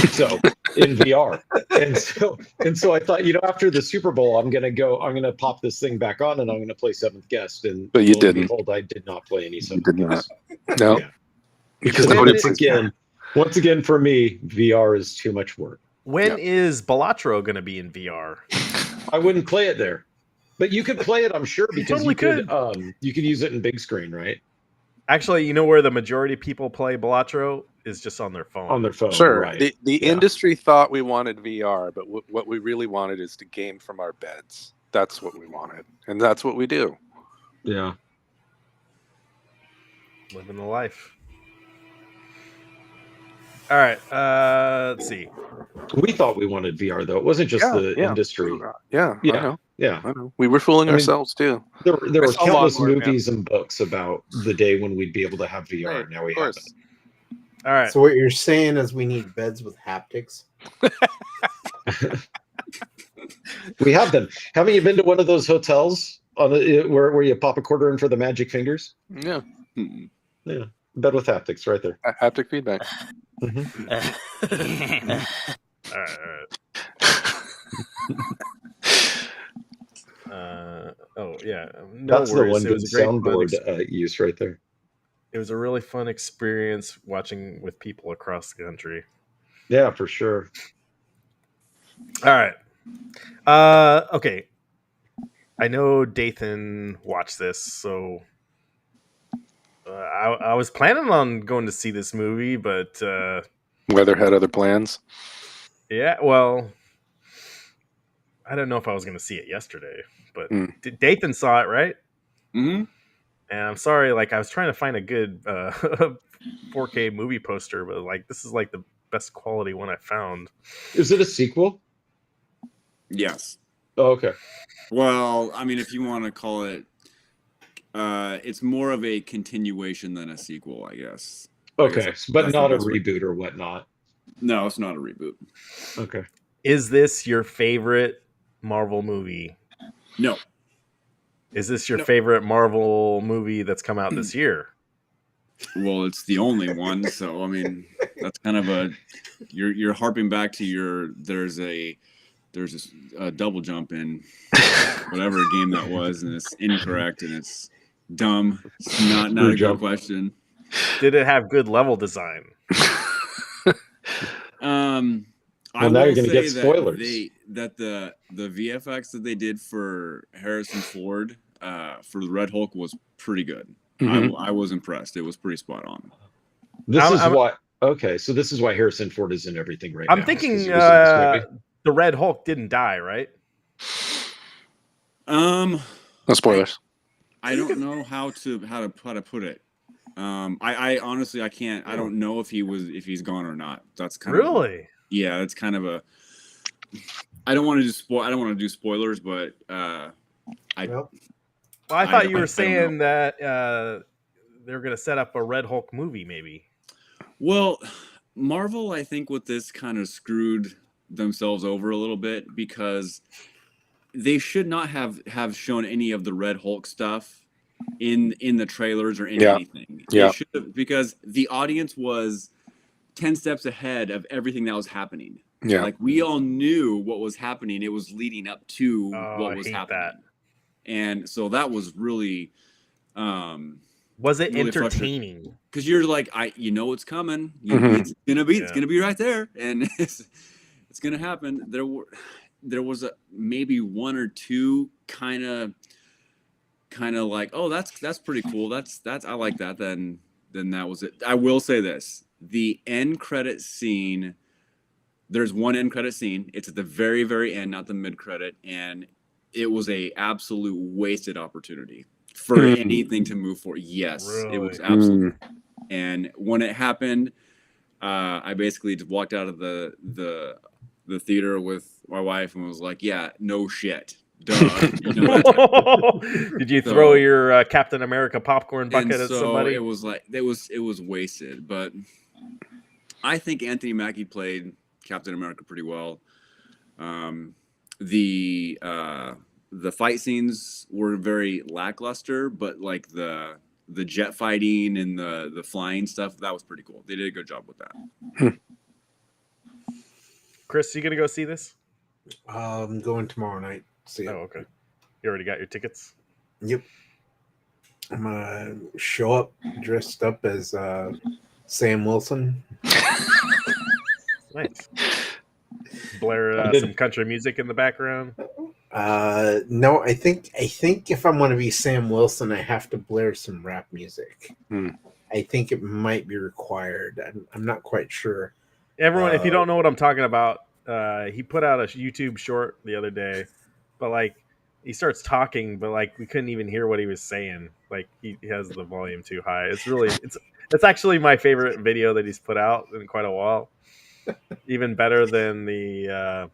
So in VR. And so I thought, after the Super Bowl, I'm gonna pop this thing back on and I'm gonna play Seventh Guest. And but you didn't. Behold, I did not play any Seventh Guest. No. Yeah. Because once again, for me, VR is too much work. When is Balatro going to be in VR? I wouldn't play it there, but you could play it, I'm sure, because totally you could use it in big screen, right? Actually, you know where the majority of people play Balatro is just on their phone. On their phone, sure. Right. The industry thought we wanted VR, but what we really wanted is to game from our beds. That's what we wanted, and that's what we do. Yeah. Living the life. All right, let's see. We thought we wanted VR, though. It wasn't just the industry. Yeah, I know. Yeah, I know. We were fooling ourselves too. There were saw a lot countless more, movies and books about the day when we'd be able to have VR. Right, now we of have course. it. All right. So what you're saying is we need beds with haptics? We have them. Haven't you been to one of those hotels where you pop a quarter in for the magic fingers? Yeah. Yeah. Bed with haptics right there. Haptic feedback. Mm-hmm. All right. Oh yeah, no That's worries. the one It was good a great soundboard use right there. It was a really fun experience watching with people across the country. Yeah, for sure. All right. Okay. I know Dathan watched this, so I was planning on going to see this movie, but Weather had other plans. yeah, well, I don't know if I was going to see it yesterday, but Dathan saw it, right? Mm-hmm. And I'm sorry, like I was trying to find a good 4K movie poster, but like this is like the best quality one I found. Is it a sequel? Yes. Oh, okay. Well, I mean, if you want to call it, it's more of a continuation than a sequel, I guess. Okay, but not a the best way. reboot or whatnot. No, it's not a reboot. Okay. Is this your favorite Marvel movie? No. Is this your favorite Marvel movie that's come out this year? Well, it's the only one, so I mean, that's kind of you're harping back to there's a double jump in whatever game that was, and it's incorrect and it's dumb. It's not a good question. Did it have good level design? Well, now you're going to get spoilers. That the VFX that they did for Harrison Ford for the Red Hulk was pretty good. Mm-hmm. I was impressed. It was pretty spot on. Okay, so this is why Harrison Ford is in everything right I'm now. thinking the Red Hulk didn't die, right? No spoilers. I don't know how to put it. I honestly I can't. I don't know if he's gone or not. That's kind really. Yeah, it's kind of a. I don't want to do spoilers, but Well, I thought you were saying that they were going to set up a Red Hulk movie, maybe. Well, Marvel, I think, with this kind of screwed themselves over a little bit because they should not have shown any of the Red Hulk stuff in the trailers or in anything. Yeah. They should have, because the audience was 10 steps ahead of everything that was happening. Yeah. Like we all knew what was happening. It was leading up to what was happening. And so that was really Was it really entertaining? Because you're like, it's coming. Mhm. It's gonna be right there, and it's gonna happen. There was maybe one or two kind of like, oh, that's pretty cool. That's I like that. Then that was it. I will say this: the end credit scene. There's one end credit scene. It's at the very, very end, not the mid credit, and it was a absolute wasted opportunity for anything to move forward. Yes, it was absolutely. And when it happened, I basically just walked out of the theater with my wife and was like, "Yeah, no shit, duh." Did you throw your Captain America popcorn bucket at somebody? It was like it was wasted. But I think Anthony Mackie played Captain America pretty well. The fight scenes were very lackluster, but like the jet fighting and the flying stuff, that was pretty cool. They did a good job with that. Chris, you gonna go see this? I'm going tomorrow night. See it. Oh, okay. You already got your tickets? Yep. I'm gonna show up dressed up as Sam Wilson. Nice. Blare some country music in the background. No, I think if I'm going to be Sam Wilson, I have to blare some rap music. I think it might be required. I'm not quite sure. Everyone, if you don't know what I'm talking about, he put out a YouTube short the other day, but like he starts talking, but like we couldn't even hear what he was saying. Like he has the volume too high. It's actually my favorite video that he's put out in quite a while. Even better than the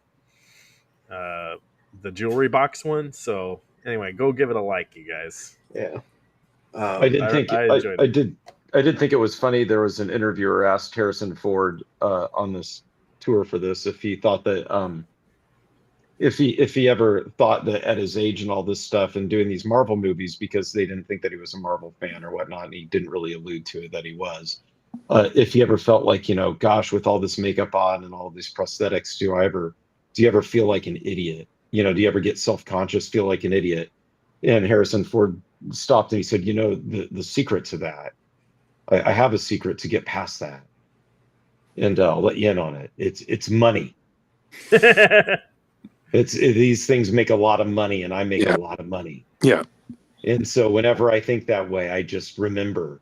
jewelry box one. So anyway, go give it a like, you guys. Yeah. I did think it was funny. There was an interviewer asked Harrison Ford on this tour for this if he thought that if he ever thought that at his age and all this stuff and doing these Marvel movies, because they didn't think that he was a Marvel fan or whatnot, and he didn't really allude to it that he was. If he ever felt like, gosh, with all this makeup on and all these prosthetics, do you ever feel like an idiot? Do you ever get self-conscious, feel like an idiot? And Harrison Ford stopped and he said, the secret to that, I have a secret to get past that. And I'll let you in on it. It's money. These things make a lot of money and I make a lot of money. Yeah. And so whenever I think that way, I just remember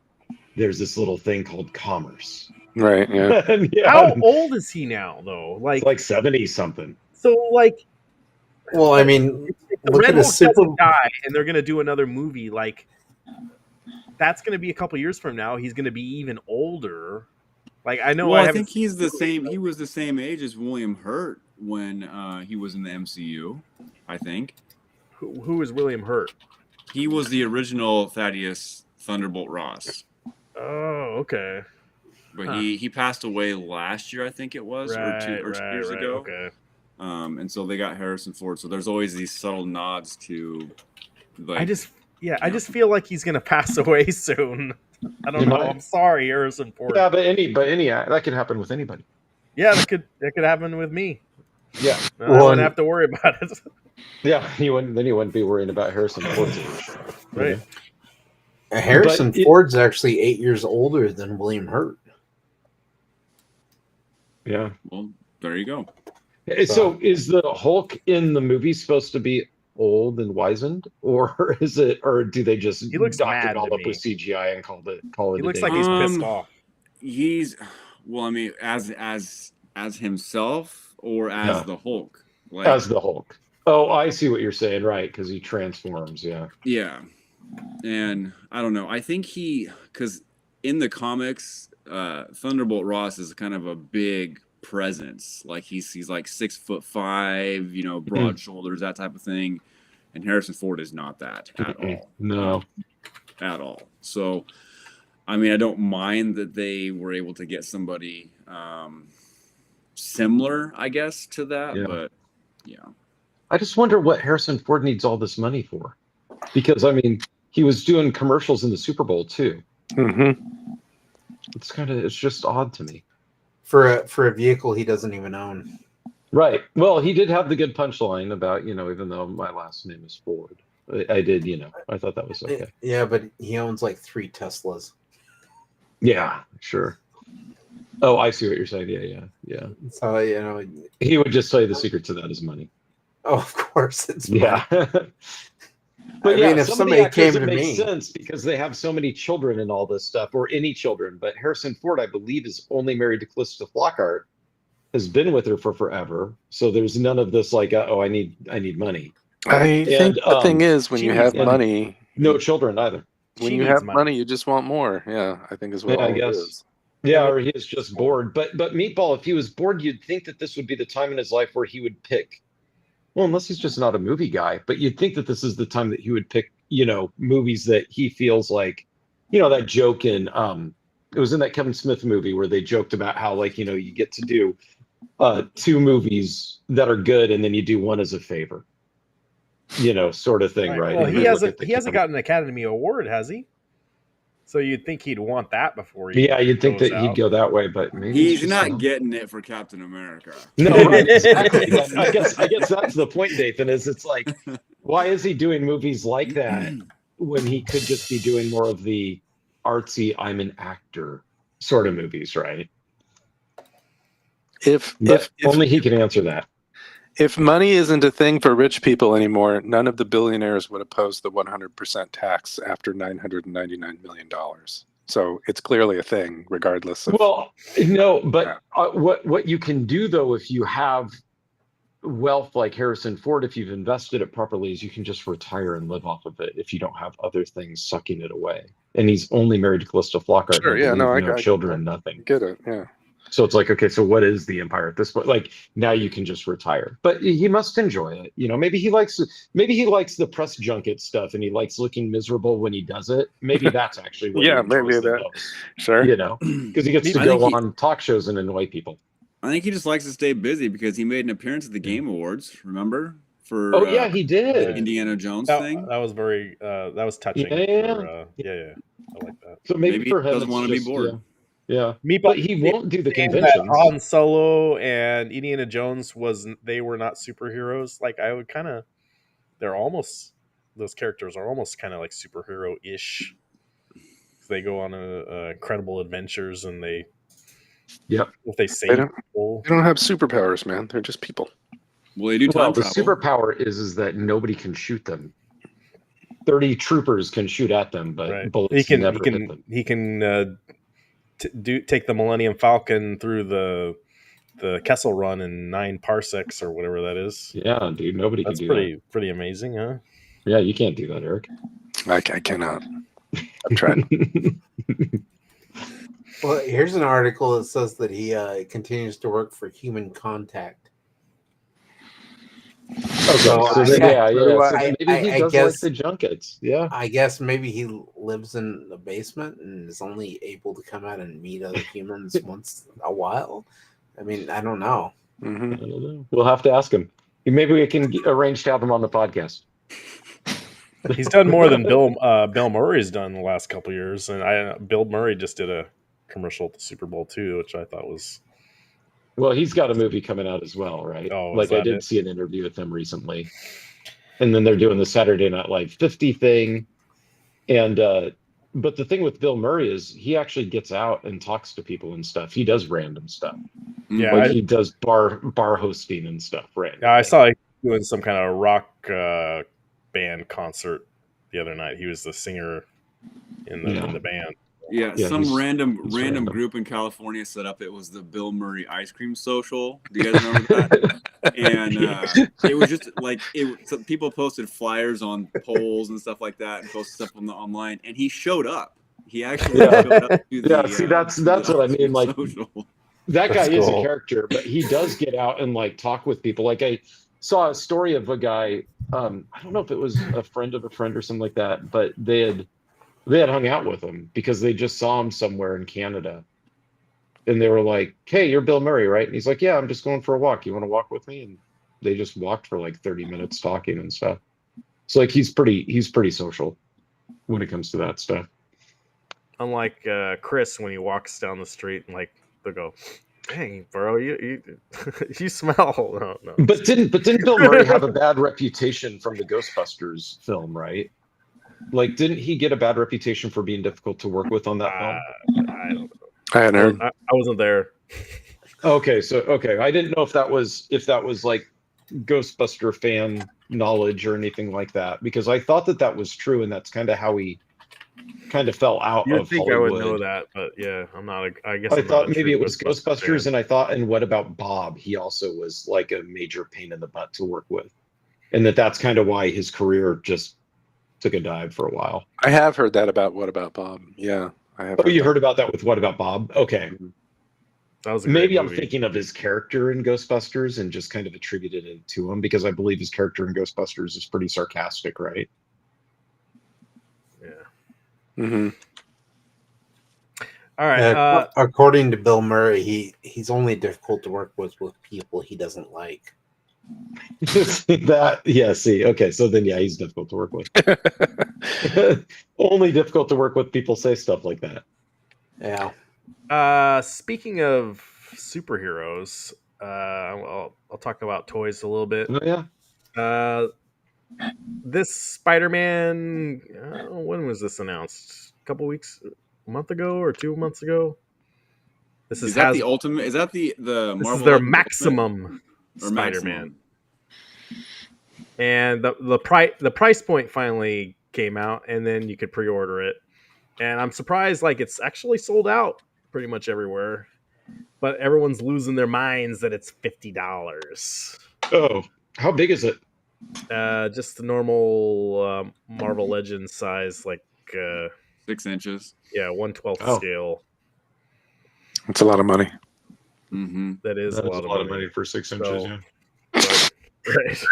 there's this little thing called commerce. Right. Yeah. How old is he now, though? Like 70 something. So, like, well, I mean, if the Red Hulk doesn't die and they're gonna do another movie, like that's gonna be a couple years from now. He's gonna be even older. Like I know. Well, I think he's the same. He was the same age as William Hurt when he was in the MCU. I think. Who is William Hurt? He was the original Thaddeus Thunderbolt Ross. Oh, okay. But he passed away last year, I think it was, or 2 years ago. Okay. And so they got Harrison Ford. So there's always these subtle nods to, like, I just feel like he's gonna pass away soon. I don't know. I'm sorry, Harrison Ford. Yeah, but that could happen with anybody. Yeah, that could happen with me. Yeah, I wouldn't have to worry about it. Yeah, you wouldn't be worrying about Harrison Ford's age. Right. Harrison Ford's actually 8 years older than William Hurt. Yeah. Well, there you go. So is the Hulk in the movie supposed to be old and wizened, or do they just docked it all up with CGI and call it? He looks like he's pissed off. Well, I mean, as himself or as the Hulk? Like, as the Hulk. Oh, I see what you're saying, right? Because he transforms, yeah. Yeah, and I don't know. I think because in the comics, Thunderbolt Ross is kind of a big presence. Like he's like 6'5", broad shoulders, that type of thing. And Harrison Ford is not that at all. No, at all. So, I mean, I don't mind that they were able to get somebody similar, I guess, to that. Yeah. But yeah, I just wonder what Harrison Ford needs all this money for, because I mean, he was doing commercials in the Super Bowl too. Mm-hmm. It's just odd to me. For a vehicle he doesn't even own. Right. Well, he did have the good punchline about, even though my last name is Ford. I did, I thought that was okay. Yeah, but he owns like 3 Teslas. Yeah, sure. Oh, I see what you're saying. Yeah. So He would just tell you the secret to that is money. oh, of course it's Yeah. money. But I yeah, mean, if some of the somebody actors, came it to makes me, sense because they have so many children and all this stuff, or any children. But Harrison Ford, I believe, is only married to Calista Flockhart, has been with her for forever. So there's none of this like, I need money. I think the thing is, when she you needs have money. money, No children either. when She you needs have money, you just want more. Yeah, I think is what Yeah, I all it guess. is. Yeah, or he is just bored. But Meatball, if he was bored, you'd think that this would be the time in his life where he would pick. Well, unless he's just not a movie guy, but you'd think that this is the time that he would pick, movies that he feels like, that joke in it was in that Kevin Smith movie where they joked about how like, you get to do 2 movies that are good and then you do one as a favor. Sort of thing, right? Well, And he you look at hasn't the gotten an Academy Award, has he? So you'd think he'd want that before he Yeah, you'd think goes that he'd out. go that way, but maybe He's just not getting it for Captain America. No, right, exactly. But I guess that's the point, Nathan, is it's like, why is he doing movies like that when he could just be doing more of the artsy, I'm an actor sort of movies, right? If Only he can answer that. If money isn't a thing for rich people anymore, none of the billionaires would oppose the 100% tax after $999 million. So it's clearly a thing, regardless of. Well, no, but what you can do though, if you have wealth like Harrison Ford, if you've invested it properly, is you can just retire and live off of it if you don't have other things sucking it away. And he's only married to Calista Flockhart. Sure, yeah, no, I no children, nothing. Get it, yeah. So it's like, okay, so what is the empire at this point? Like now you can just retire, but he must enjoy it. Maybe he likes the press junket stuff and he likes looking miserable when he does it. Maybe that's actually what he enjoys the most, sure. because he gets to go on talk shows and annoy people. I think he just likes to stay busy because he made an appearance at the Game Awards, remember? For yeah, he did. The Indiana Jones thing. That was very that was touching. Yeah. Yeah. I like that. So maybe for him, he doesn't want to be bored. Yeah, but he won't do the conventions. Han Solo and Indiana Jones they were not superheroes. Like I would kind of, those characters are almost kind of like superhero-ish. They go on incredible adventures and if they save people. They don't have superpowers, man. They're just people. Well, they do time the travel. superpower is that nobody can shoot them. 30 troopers can shoot at them, but bullets never hit them. He can take the Millennium Falcon through the Kessel Run in 9 parsecs or whatever that is. Yeah, dude, nobody can do that. That's pretty amazing, huh? Yeah, you can't do that, Eric. I cannot. I've tried. Well, here's an article that says that he continues to work for Human Contact. Okay, so maybe he does like the junkets. Yeah, I guess maybe he lives in the basement and is only able to come out and meet other humans once a while. I mean, I don't know. Mm-hmm. I don't know. We'll have to ask him. Maybe we can arrange to have him on the podcast. He's done more than Bill Murray's done the last couple of years, and Bill Murray just did a commercial at the Super Bowl too, which I thought was. Well, he's got a movie coming out as well, right? Oh, like I did see an interview with him recently, and then they're doing the Saturday Night Live 50 thing, and but the thing with Bill Murray is he actually gets out and talks to people and stuff. He does random stuff. Yeah, like he does bar hosting and stuff. Random. Yeah, I saw him doing some kind of rock band concert the other night. He was the singer in the band. Yeah, some random group in California set up. It was the Bill Murray Ice Cream Social. Do you guys remember that? And it was just like people posted flyers on poles and stuff like that, and posted stuff online. And he showed up. He actually showed up to the. See, that's what I mean. Like social. That guy is a character, but he does get out and like talk with people. Like I saw a story of a guy. I don't know if it was a friend of a friend or something like that, but they had hung out with him because they just saw him somewhere in Canada. And they were like, "Hey, you're Bill Murray, right?" And he's like, "Yeah, I'm just going for a walk. You want to walk with me?" And they just walked for like 30 minutes talking and stuff. So like he's pretty social when it comes to that stuff. Unlike Chris, when he walks down the street and like they'll go, Dang, bro, you you smell. Oh, no. But didn't Bill Murray have a bad reputation from the Ghostbusters film, right? Like, didn't he get a bad reputation for being difficult to work with on that film? I don't know. I hadn't heard. I wasn't there. Okay, I didn't know if that was like Ghostbuster fan knowledge or anything like that, because I thought that was true, and that's kind of how he kind of fell out You'd of think Hollywood. I would know that, but yeah, I'm not. I guess I I'm thought not a maybe true it was Ghostbusters, fan. and I thought, and what about Bob? He also was like a major pain in the butt to work with, and that's kind of why his career just took a dive for a while. I have heard that about What About Bob. Yeah, I have. Oh, you heard about that with What About Bob? Okay. That was a Maybe great I'm movie. thinking of his character in Ghostbusters and just kind of attributed it to him, because I believe his character in Ghostbusters is pretty sarcastic, right? Yeah. Mm-hmm. All right. According to Bill Murray, he's only difficult to work with people he doesn't like. See, okay, so then yeah, he's difficult to work with. Only difficult to work with people say stuff like that. Yeah. Speaking of superheroes, I'll talk about toys a little bit. Oh yeah. This Spider-Man, when was this announced? A month ago or 2 months ago? This is that the ultimate? Is that the Marvel? This is their Ultimate maximum or Spider-Man. Maximum? And the price point finally came out, and then you could pre-order it. And I'm surprised, like, it's actually sold out pretty much everywhere, but everyone's losing their minds that it's $50. Oh, how big is it? Just the normal Marvel Legends size, like 6 inches. yeah, 1/12 Oh. scale. It's a lot of money. Mm-hmm. That is That a is lot of money for 6 inches. So- Yeah. Right.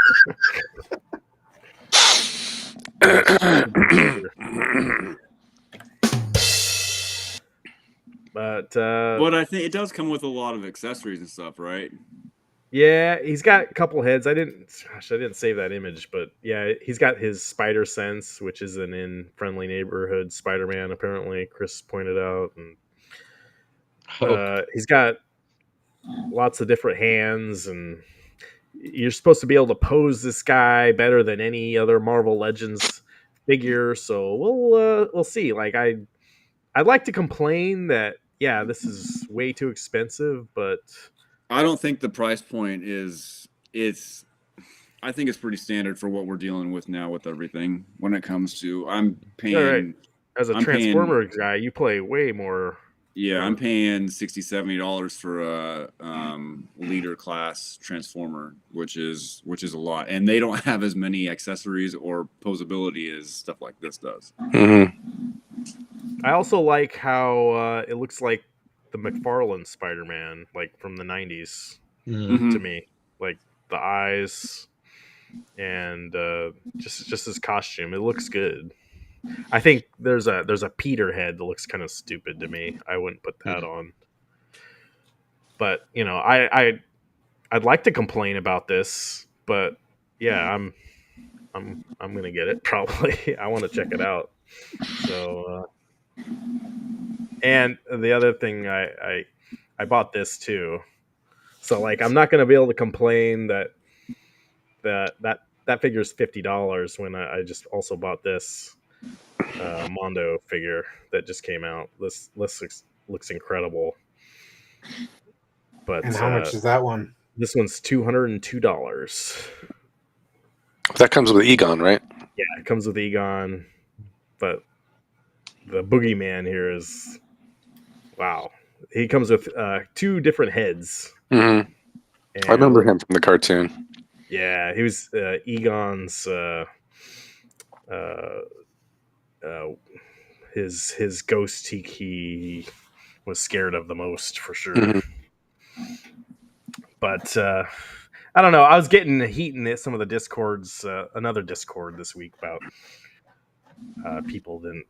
But But I think it does come with a lot of accessories and stuff, right? yeah, he's got a couple heads. I didn't save that image, but yeah, he's got his spider sense, which is an in friendly neighborhood Spider-Man. Apparently, Chris pointed out, and he's got lots of different hands, and you're supposed to be able to pose this guy better than any other Marvel Legends figure. So we'll see. Like I'd like to complain that yeah, this is way too expensive, but I don't think the price point is. I think it's pretty standard for what we're dealing with now with everything. When it comes to, I'm paying. all right. As a I'm paying- Transformer guy, you play way more. Yeah, I'm paying $60-$70 for a leader class Transformer, which is a lot, and they don't have as many accessories or posability as stuff like this does. Mm-hmm. I also like how it looks like the McFarlane Spider-Man, like from the 90s Mhm. to me. Like the eyes and just his costume. It looks good. I think there's a Peter head that looks kind of stupid to me. I wouldn't put that on. But, you know, I'd like to complain about this, but yeah, I'm going to get it probably. I want to check it out. So and the other thing I bought this too. So like I'm not going to be able to complain that figure's $50 when I just also bought this Mondo figure that just came out. This looks incredible. But And how much is that one? This one's $202. That comes with Egon, right? Yeah, it comes with Egon, but the boogeyman here is wow. He comes with 2 different heads. Mm-hmm. I remember him from the cartoon. Yeah, he was Egon's his ghost he was scared of the most for sure. Mm-hmm. But I don't know. I was getting heat in some of the discords. Another discord this week about people didn't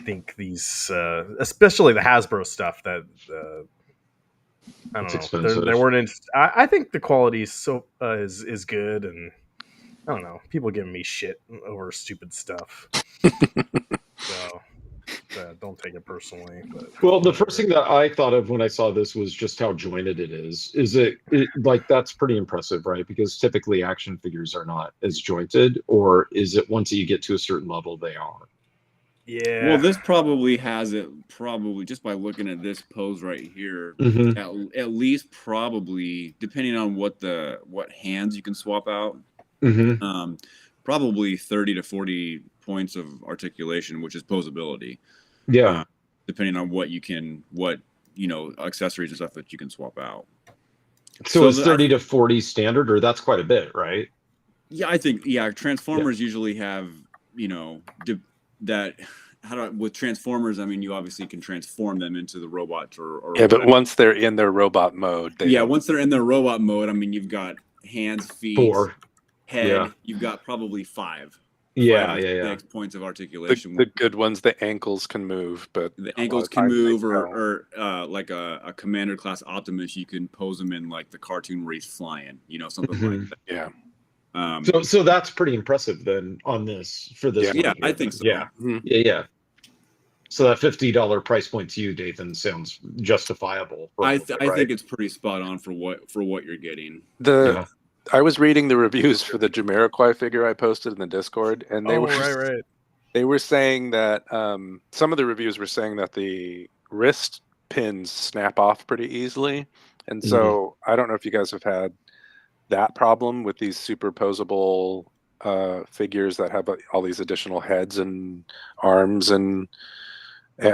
think these, especially the Hasbro stuff that I don't know. They weren't. I think the quality is good, and I don't know. People giving me shit over stupid stuff. So don't take it personally. But Well, the first thing that I thought of when I saw this was just how jointed it is. It like that's pretty impressive, right? Because typically action figures are not as jointed, or is it once you get to a certain level they are? yeah, Well, this probably has it. Probably just by looking at this pose right here, Mm-hmm. at least probably depending on what hands you can swap out. Mm-hmm. Probably 30 to 40 points of articulation, which is posability. Yeah. Depending on what accessories and stuff that you can swap out. So is 30 to 40 standard, or that's quite a bit, right? Yeah, I think Transformers usually have with Transformers. I mean, you obviously can transform them into the robots or but once they're in their robot mode, once they're in their robot mode, I mean, you've got hands, feet, 4, head. You've got probably 5. Yeah. 6 points of articulation. The good ones, the ankles can move, but the ankles can move, or like a Commander class Optimus, you can pose them in like the cartoon where he's flying, something like that. Yeah. So that's pretty impressive then on this for this. Yeah, I think so. Yeah. Yeah. So that $50 price point to you, Dathan, sounds justifiable. I think it's pretty spot on for what you're getting. I was reading the reviews for the Jamiroquai figure I posted in the Discord, and they they were saying that some of the reviews were saying that the wrist pins snap off pretty easily, and so I don't know if you guys have had that problem with these superposable figures that have all these additional heads and arms and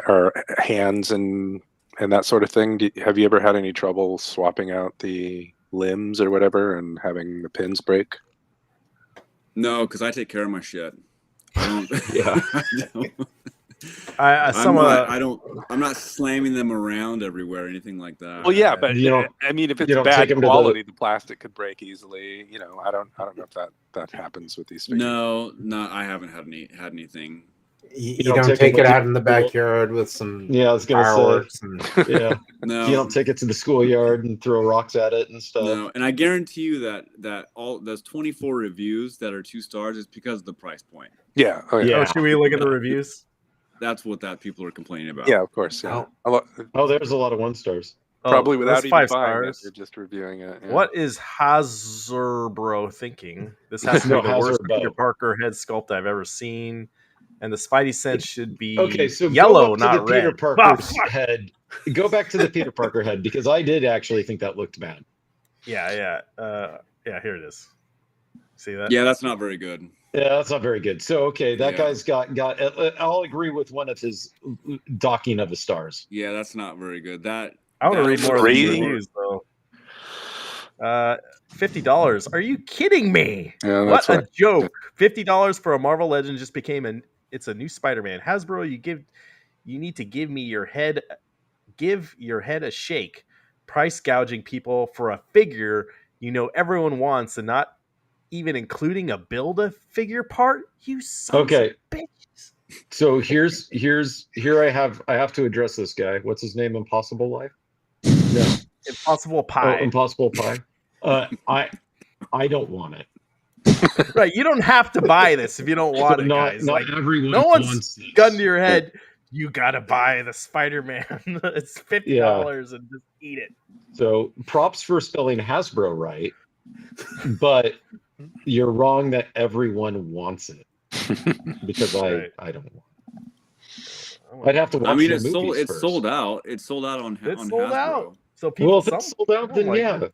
or hands and that sort of thing. Have you ever had any trouble swapping out the limbs or whatever and having the pins break? No, because I take care of my shit. I don't. Yeah. I'm not slamming them around everywhere or anything like that. Well, yeah, but I mean, if it's bad quality, the plastic could break easily. I don't know if that happens with these figures. No, I haven't had anything. You don't take it out in the backyard with some fireworks. Yeah. No. You don't take it to the schoolyard and throw rocks at it and stuff. No, and I guarantee you that all those 24 reviews that are 2 stars is because of the price point. Yeah. Oh, should we look at the reviews? That's what people are complaining about. Yeah, of course. Yeah. There's a lot of 1 stars. Probably without even 5 buying stars. it, you're just reviewing it. Yeah. What is Hasbro thinking? This has to be the worst Peter Parker head sculpt I've ever seen. And the Spidey sense should be yellow, not red. Peter Parker's head. Go back to the Peter Parker head, because I did actually think that looked bad. Yeah. Here it is. See that? Yeah, that's not very good. Yeah, that's not very good. So that guy's got. I'll agree with one of his docking of the stars. Yeah, that's not very good. I want to read more of the reviews though. $50. Are you kidding me? Yeah, what a joke! $50 for a Marvel Legend just became it's a new Spider-Man. Hasbro, you need to give your head a shake. Price gouging people for a figure everyone wants, and not even including a Build-A-Figure part. You sons of bitches. So here I have to address this guy. What's his name? Impossible Life? No. Impossible Pie. Oh, Impossible Pie. I don't want it. Right, you don't have to buy this if you don't want it, guys. Not everyone no one's wants gun to your head. You gotta buy the Spider-Man. It's $50 and just eat it. So props for spelling Hasbro right, but you're wrong that everyone wants it, because I don't want it. I'd have to watch. I mean, it's sold out. It's sold out on Hasbro. Out. So people, if it's sold out, then God.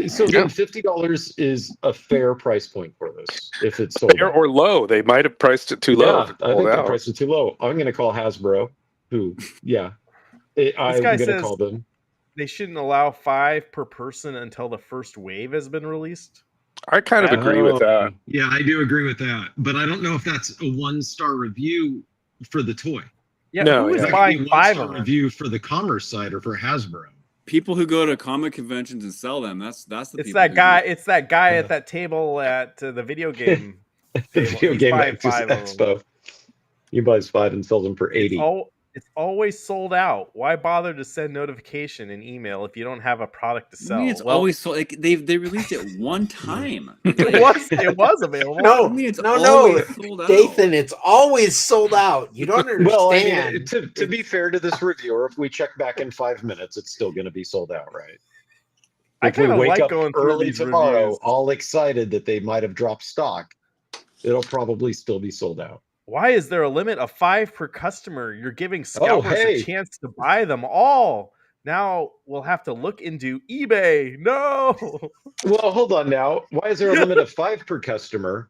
So then $50 is a fair price point for this. If it's sold fair out. or low, they might have priced it too low. I think they priced it too low. I'm going to call Hasbro. I'm going to call them. They shouldn't allow 5 per person until the first wave has been released. I kind of agree with that. Yeah, I do agree with that, but I don't know if that's a 1-star review for the toy. Yeah, who is buying 5 of them? Review for the commerce side or for Hasbro? People who go to comic conventions and sell them. That's the. It's that guy. It's that guy at that table at the video game. The video game expo. He buys 5 and sells them for $80. It's always sold out. Why bother to send notification and email if you don't have a product to I sell? mean, it's always so like they released it one time. It was available. No, I mean, it's no, always sold out. Dathan, it's always sold out. You don't understand. Well, I mean, to be fair to this reviewer, if we check back in 5 minutes, it's still going to be sold out, right? I If we kind of wake like up going through early these tomorrow, reviews. all excited that they might have dropped stock, it'll probably still be sold out. Why is there a limit of 5 per customer? You're giving scalpers hey. a chance to buy them all. Now we'll have to look into eBay. No. Well, hold on now. Why is there a limit of 5 per customer?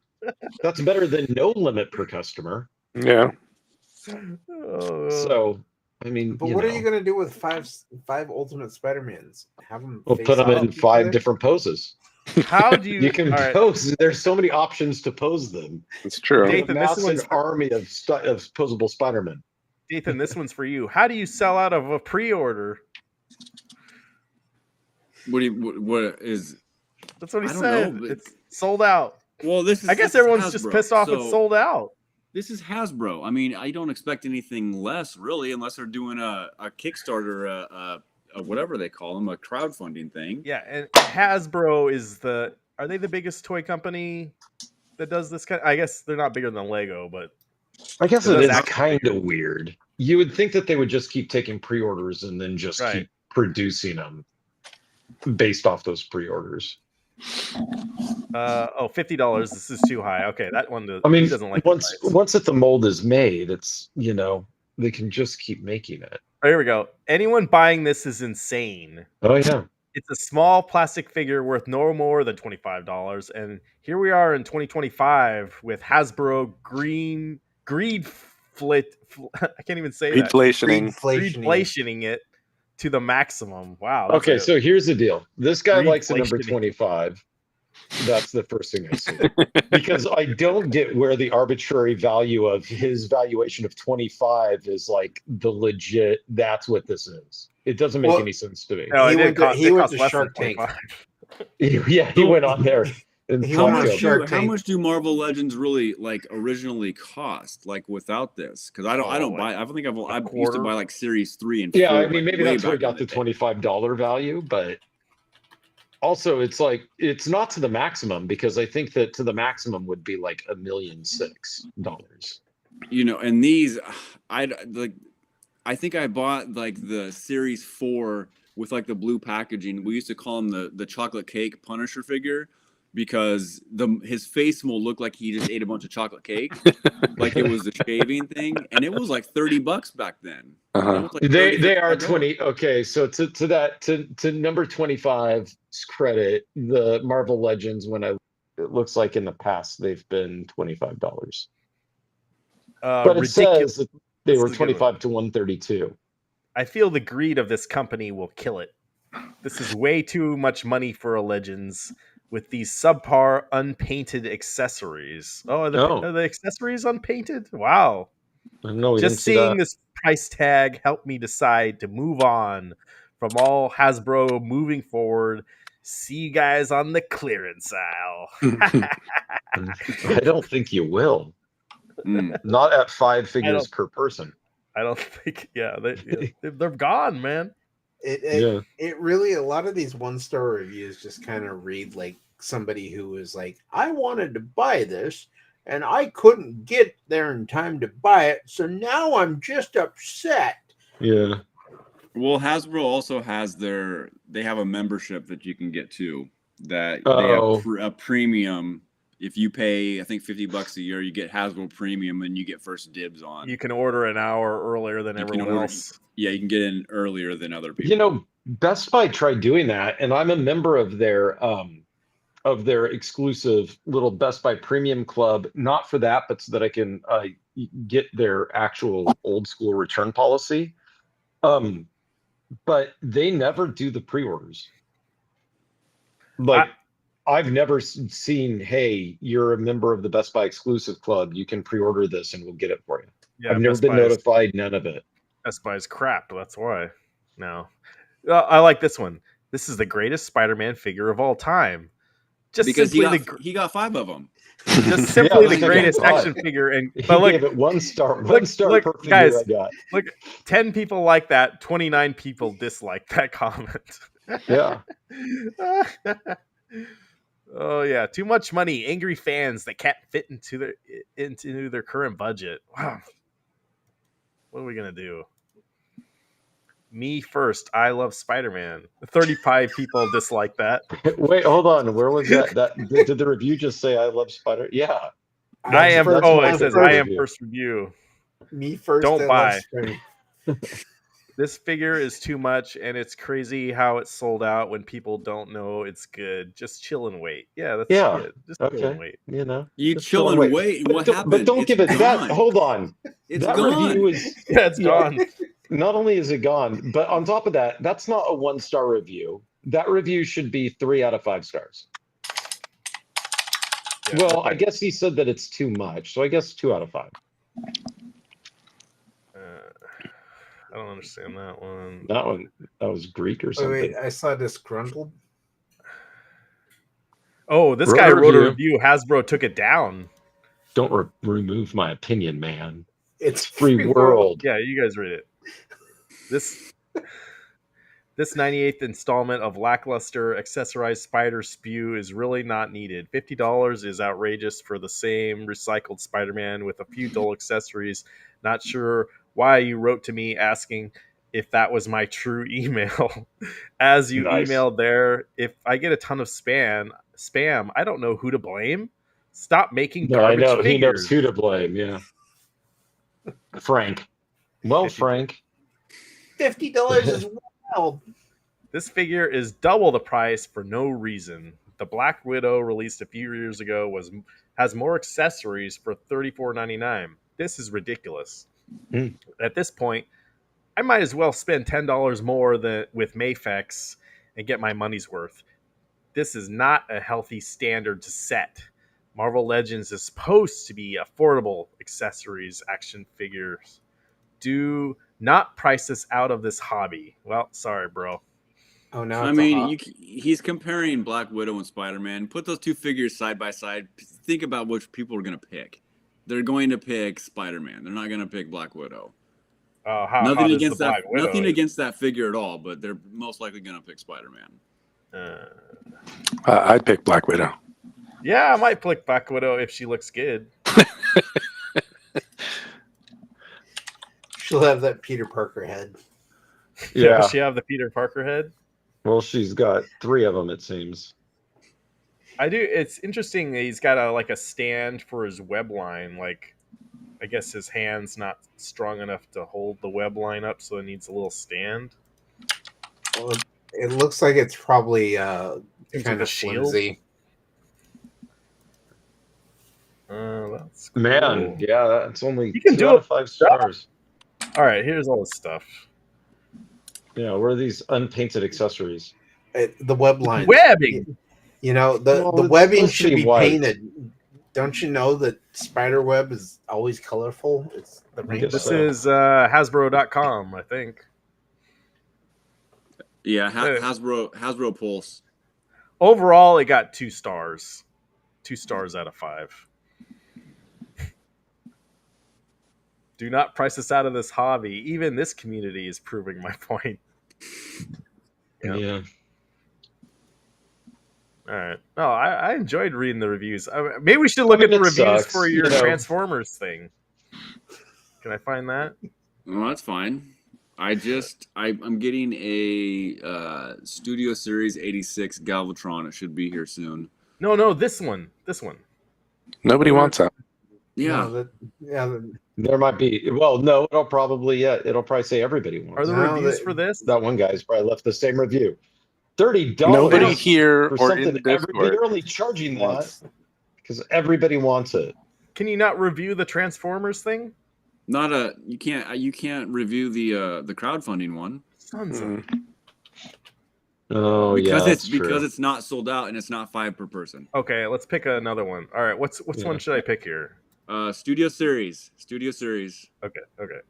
That's better than no limit per customer. Yeah. Oh. So, I mean, But what are you going to do with five Ultimate Spider-Mans? Have them We'll face put them off in each 5 other? different poses. How do you? You can all right, pose. There's so many options to pose them. It's true. Hey, You have a Nathan, this massive one's for- army of posable Spider-Man. Dathan, this one's for you. How do you sell out of a pre-order? What is? That's what he I don't said. know, but- It's sold out. Well, this is. I guess this is everyone's just Hasbro, pissed off so it's sold out. This is Hasbro. I mean, I don't expect anything less, really, unless they're doing a Kickstarter, a whatever they call them, a crowdfunding thing. Yeah, and Hasbro is are they the biggest toy company that does this kind? I guess they're not bigger than Lego, but I guess It it does is act kind bigger. of weird. You would think that they would just keep taking pre-orders and then just Right. keep producing them based off those pre-orders. $50. This is too high. Okay, that one. I mean, he doesn't like the once price. that the mold is made, it's they can just keep making it. Oh, here we go. Anyone buying this is insane. Oh yeah. It's a small plastic figure worth no more than $25, and here we are in 2025 with Hasbro I can't even say that. Inflationing. Greedflationing it to the maximum. Wow. Okay, so here's the deal. This guy likes the number Greedflationing. 25. That's the first thing I see. Because I don't get where the arbitrary value of his valuation of 25 is like the legit, that's what this is. It doesn't make Well, any sense to me. No, He it went did cost, to- he it went cost to less than Shark Tank. 25. Yeah, he went on there and He How went fucked on up. Shark how Tank. much do Marvel Legends really like originally cost? Like without this, because I don't buy. I don't think I used quarter? to buy like Series 3 and Yeah, 4. I mean, like, maybe way that's where he back in got the day. $25 value, but also it's like it's not to the maximum because I think that to the maximum would be like $1,600,000. And these, I think I bought like the Series 4 with like the blue packaging. We used to call him the chocolate cake Punisher figure because his face will look like he just ate a bunch of chocolate cake, like it was the shaving thing, and it was like $30 back then. Uh-huh. It was like They $30, are $35. 20. Okay, so to number 25's credit, the Marvel Legends it looks like in the past they've been $25. But it Ridiculous. says that they This were is a good one. 25 to 132. I feel the greed of this company will kill it. This is way too much money for a Legends with these subpar unpainted accessories. Oh, are the accessories unpainted? Wow. No, we didn't Just see seeing that. this price tag helped me decide to move on from all Hasbro moving forward. See you guys on the clearance aisle. I don't think you will. Mm. Not at 5 figures per person. I don't think, they're gone, man. It really, a lot of these 1-star reviews just kind of read like somebody who was like, I wanted to buy this and I couldn't get there in time to buy it, so now I'm just upset. Yeah. Well, Hasbro also has they have a membership that you can get too. That Oh. they have a premium. If you pay, I think $50 a year, you get Hasbro Premium, and you get first dibs on. You can order an hour earlier than everyone else. Yeah, you can get in earlier than other people. Best Buy tried doing that, and I'm a member of their exclusive little Best Buy Premium Club. Not for that, but so that I can get their actual old school return policy. But they never do the pre-orders. Like, I've never seen, hey, you're a member of the Best Buy exclusive club. You can pre-order this and we'll get it for you. Yeah, I've never been notified, none of it. Best Buy's crap. That's why. No. I like this one. This is the greatest Spider-Man figure of all time. Just because simply he got 5 of them. just simply the Yeah, greatest God. action figure. And He but look, gave it 1 star. look, 1 star look, per figure guys. I got. Look, 10 people like that. 29 people dislike that comment. Yeah. Oh yeah, too much money. Angry fans that can't fit into their current budget. Wow. What are we gonna do? Me first. I love Spider-Man. 35 people dislike that. Wait, hold on. Where was that? Did the review just say I love Spider? Yeah. I am. That's Oh, my it says favorite I am review. first review. Me first. Don't I love buy. Spider-Man. This figure is too much, and it's crazy how it's sold out when people don't know it's good. Just chill and wait. Yeah, that's Yeah. it. Just chill Okay. and wait. You know. You just chill and wait. But What don't, happened? But don't It's give it gone. that. Hold on. It's that gone. review is Yeah, it's yeah. gone. Not only is it gone, but on top of that, that's not a 1-star review. That review should be 3 out of 5 stars. Yeah, Well, I guess he said that it's too much, so I guess 2 out of 5. I don't understand that one. That was Greek or Wait, something. I saw disgruntled. Oh, this Wrote guy a wrote a review. review. Hasbro took it down. Don't remove my opinion, man. It's Free world. Yeah, you guys read it. This 98th installment of lackluster accessorized spider spew is really not needed. $50 is outrageous for the same recycled Spider-Man with a few dull accessories. Not sure why you wrote to me asking if that was my true email. As you Nice. emailed there, if I get a ton of spam, I don't know who to blame. Stop making No, I garbage know. figures. He knows who to blame. Yeah. Frank. Well, $50. Frank. $50 is wild. This figure is double the price for no reason. The Black Widow, released a few years ago, has more accessories for $34.99. This is ridiculous. Mm. At this point, I might as well spend $10 more with Mafex and get my money's worth. This is not a healthy standard to set. Marvel Legends is supposed to be affordable accessories, action figures. Do not price us out of this hobby. Well, sorry, bro. Oh, now I it's mean, he's comparing Black Widow and Spider-Man. Put those 2 figures side by side. Think about which people are going to pick. They're going to pick Spider-Man. They're not going to pick Black Widow. Nothing against that. Nothing against that figure at all. But they're most likely going to pick Spider-Man. I'd pick Black Widow. Yeah, I might pick Black Widow if she looks good. She'll have that Peter Parker head. Yeah. Does she have the Peter Parker head? Well, she's got 3 of them, it seems. I do. It's interesting that he's got a stand for his web line. Like, I guess his hand's not strong enough to hold the web line up, so it needs a little stand. Well, it looks like it's probably Seems kind like a of shield. flimsy. That's cool. Man, yeah, that's only You can 2 do out it. of 5 stars. All right, here's all the stuff. Yeah, where are these unpainted accessories? The web line. Webbing. You know, the Well, webbing it's supposed to should be be white. painted. Don't you know that spider web is always colorful? It's the rainbow. This so. is Hasbro.com, I think. Yeah, Hasbro Pulse. Overall, it got 2 stars. 2 stars out of 5. Do not price us out of this hobby. Even this community is proving my point. Yeah. All right. No, I enjoyed reading the reviews. Maybe we should look at the it reviews sucks, for your you know. Transformers thing. Can I find that? Well, that's fine. I'm getting a Studio Series 86 Galvatron. It should be here soon. No, this one. Nobody wants that. Yeah. There might be. Well, no, it'll probably say everybody wants. Are the No, reviews for this? That one guy's probably left the same review. $30 Nobody here for or in something. the Discord. They're only charging that because everybody wants it. Can you not review the Transformers thing? You can't review the crowdfunding one. Sons of Oh because yeah, it's not sold out and it's not 5 per person. Okay, let's pick another one. All right, which one should I pick here? Studio Series. Okay.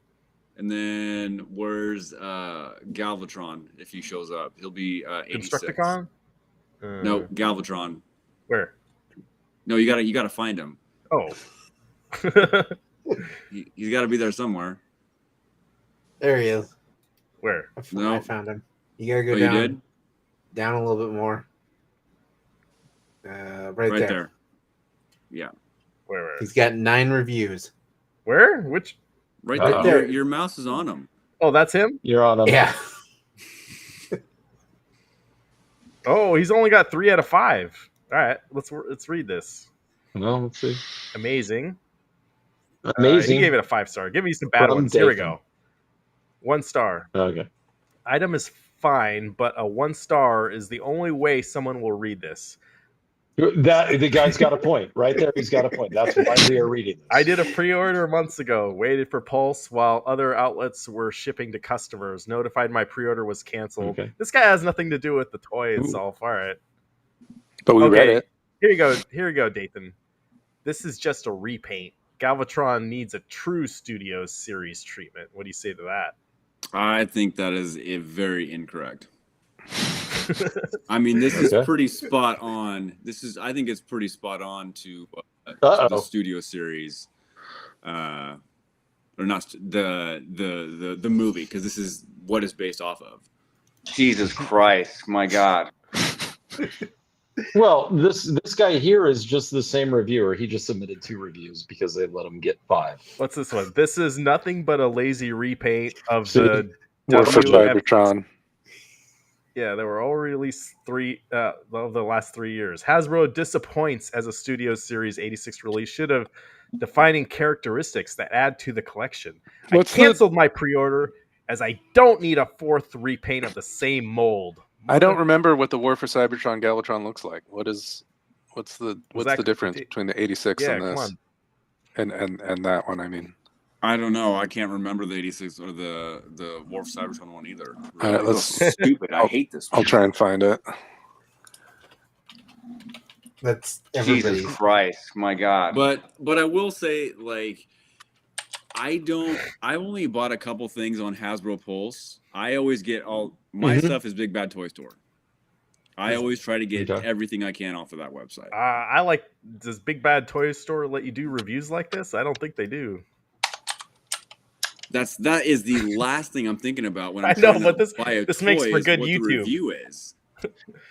And then where's Galvatron if he shows up? He'll be 86. Constructicon? No, Galvatron. Where? No, you gotta find him. Oh. He's got to be there somewhere. There he is. Where? No. I found him. You gotta go Oh, down. you did? Down a little bit more. Right there. Yeah. Where? He's got 9 reviews. Where? Which? Right Uh-oh. there. Your mouse is on him. Oh, that's him? You're on him. Yeah. Oh, he's only got 3 out of 5. All right, let's read this. Well, let's see. Amazing. Amazing. He gave it a 5-star. Give me some bad From ones. Here we Dathan. go. 1 star. Okay. Item is fine, but a 1 star is the only way someone will read this. The guy's got a point right there. He's got a point. That's why we are reading this. I did a pre-order months ago. Waited for Pulse while other outlets were shipping to customers. Notified my pre-order was canceled. Okay. This guy has nothing to do with the toy itself. All right. But we read it. Here you go. Here you go, Dathan. This is just a repaint. Galvatron needs a true Studios series treatment. What do you say to that? I think that is very incorrect. I mean, this is pretty spot on. I think it's pretty spot on to the Studio series, or not the movie, because this is what it's based off of. Jesus Christ, my God. Well, this guy here is just the same reviewer. He just submitted 2 reviews because they let him get 5. What's this one? This is nothing but a lazy repaint of See? the War for WF. Cybertron. Yeah, they were all released of the last 3 years. Hasbro disappoints as a Studio Series 86 release. Should have defining characteristics that add to the collection. I canceled my pre-order as I don't need a 4th repaint of the same mold. I don't remember what the War for Cybertron Galvatron looks like. What's the difference between the 86 and this? And that one, I mean. I don't know. I can't remember the 86 or the War for Cybertron one either. All right, let's stupid. I hate this one. I'll try and find it. That's everybody. Jesus Christ, my God. But I will say, like, I only bought a couple things on Hasbro Pulse. I always get all my stuff is Big Bad Toy Store. I always try to get everything I can off of that website. Does Big Bad Toy Store let you do reviews like this? I don't think they do. That is the last thing I'm thinking about when I'm but this makes for good what YouTube. The review is.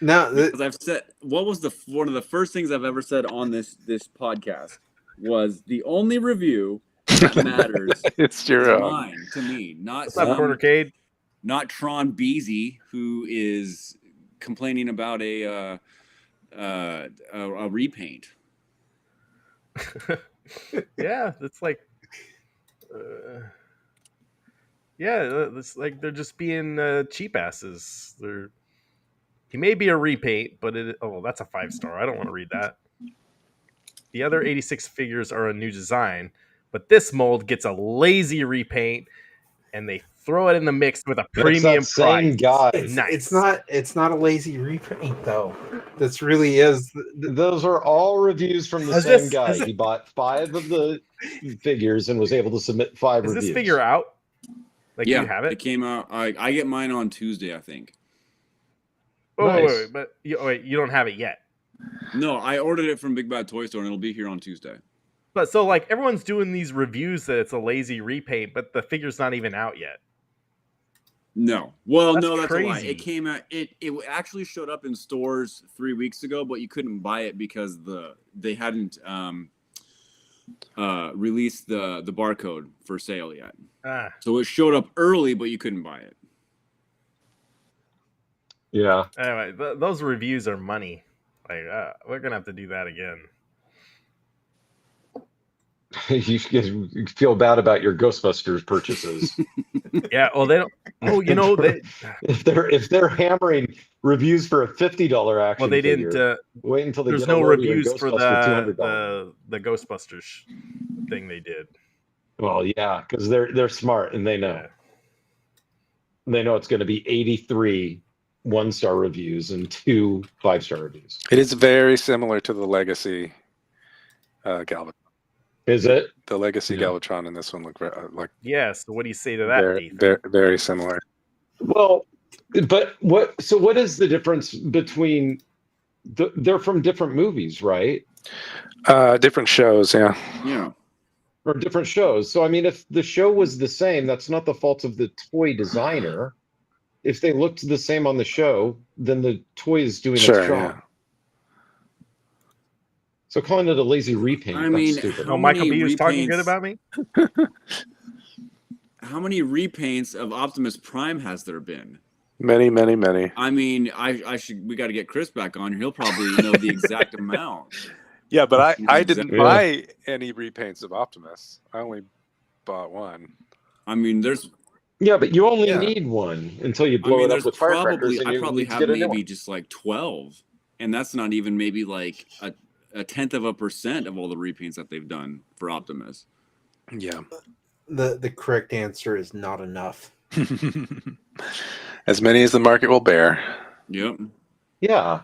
No, because I've said what was one of the first things I've ever said on this podcast was the only review that matters. It's your mine to me, not Cornercade, not Tron Beasy, who is complaining about a repaint. Yeah, it's like. Yeah, it's like they're just being cheap asses. He may be a repaint, but that's a 5-star. I don't want to read that. The other 86 figures are a new design, but this mold gets a lazy repaint, and they throw it in the mix with a premium price. Guy. It's not a lazy repaint though. This really is. Those are all reviews from the same guy. He bought 5 of the figures and was able to submit 5 reviews. Is this figure out? Like, yeah, you have it? It came out. I get mine on Tuesday, I think. Oh, nice. wait, but you don't have it yet. No, I ordered it from Big Bad Toy Store, and it'll be here on Tuesday. But so, like, everyone's doing these reviews that it's a lazy repaint, but the figure's not even out yet. No. Well, that's that's crazy. a lie. It came out. It actually showed up in stores 3 weeks ago, but you couldn't buy it because they hadn't released the barcode for sale yet. So it showed up early, but you couldn't buy it. Yeah. Anyway, those reviews are money. Like, we're gonna have to do that again. You feel bad about your Ghostbusters purchases. Yeah. Well, they don't. Oh, if they're hammering reviews for a $50 action. Well, they figure, didn't. Wait until there's no reviews for the Ghostbusters thing they did. Well, yeah, because they're smart and they know. Yeah. They know it's going to be 83 1-star reviews and 2 5-star reviews. It is very similar to the Legacy Galvatron. Is it? The Legacy Galvatron and this one look like. Yeah. So what do you say to that? They're very similar. Well, but what is the difference between They're from different movies, right? Different shows, yeah. Yeah. Or different shows. So I mean, if the show was the same, that's not the fault of the toy designer. If they looked the same on the show, then the toy is doing its Sure, job. yeah. So calling it a lazy repaint, I mean, that's stupid. how Oh, Michael many B was talking good repaints- about me. How many repaints of Optimus Prime has there been? Many, many, many. I mean, we got to get Chris back on here. He'll probably know the exact amount. Yeah, but I Exactly. didn't buy any repaints of Optimus. I only bought one. I mean, there's Yeah, but you only Yeah. need one until you I blow mean, it up there's with firecrackers, probably and I you probably need to have get a new maybe one. just like 12, and that's not even maybe like a tenth of a percent of all the repaints that they've done for Optimus. Yeah. The correct answer is not enough. As many as the market will bear. Yep. Yeah.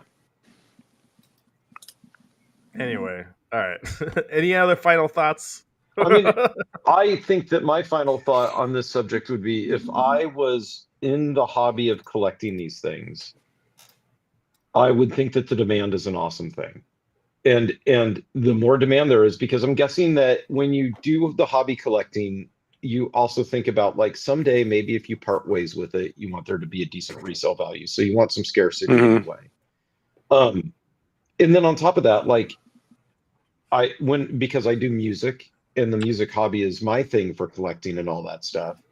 Anyway, all right. Any other final thoughts? I mean, I think that my final thought on this subject would be if I was in the hobby of collecting these things, I would think that the demand is an awesome thing. And the more demand there is, because I'm guessing that when you do the hobby collecting, you also think about like someday maybe if you part ways with it, you want there to be a decent resale value. So you want some scarcity anyway. And then on top of that, like because I do music and the music hobby is my thing for collecting and all that stuff.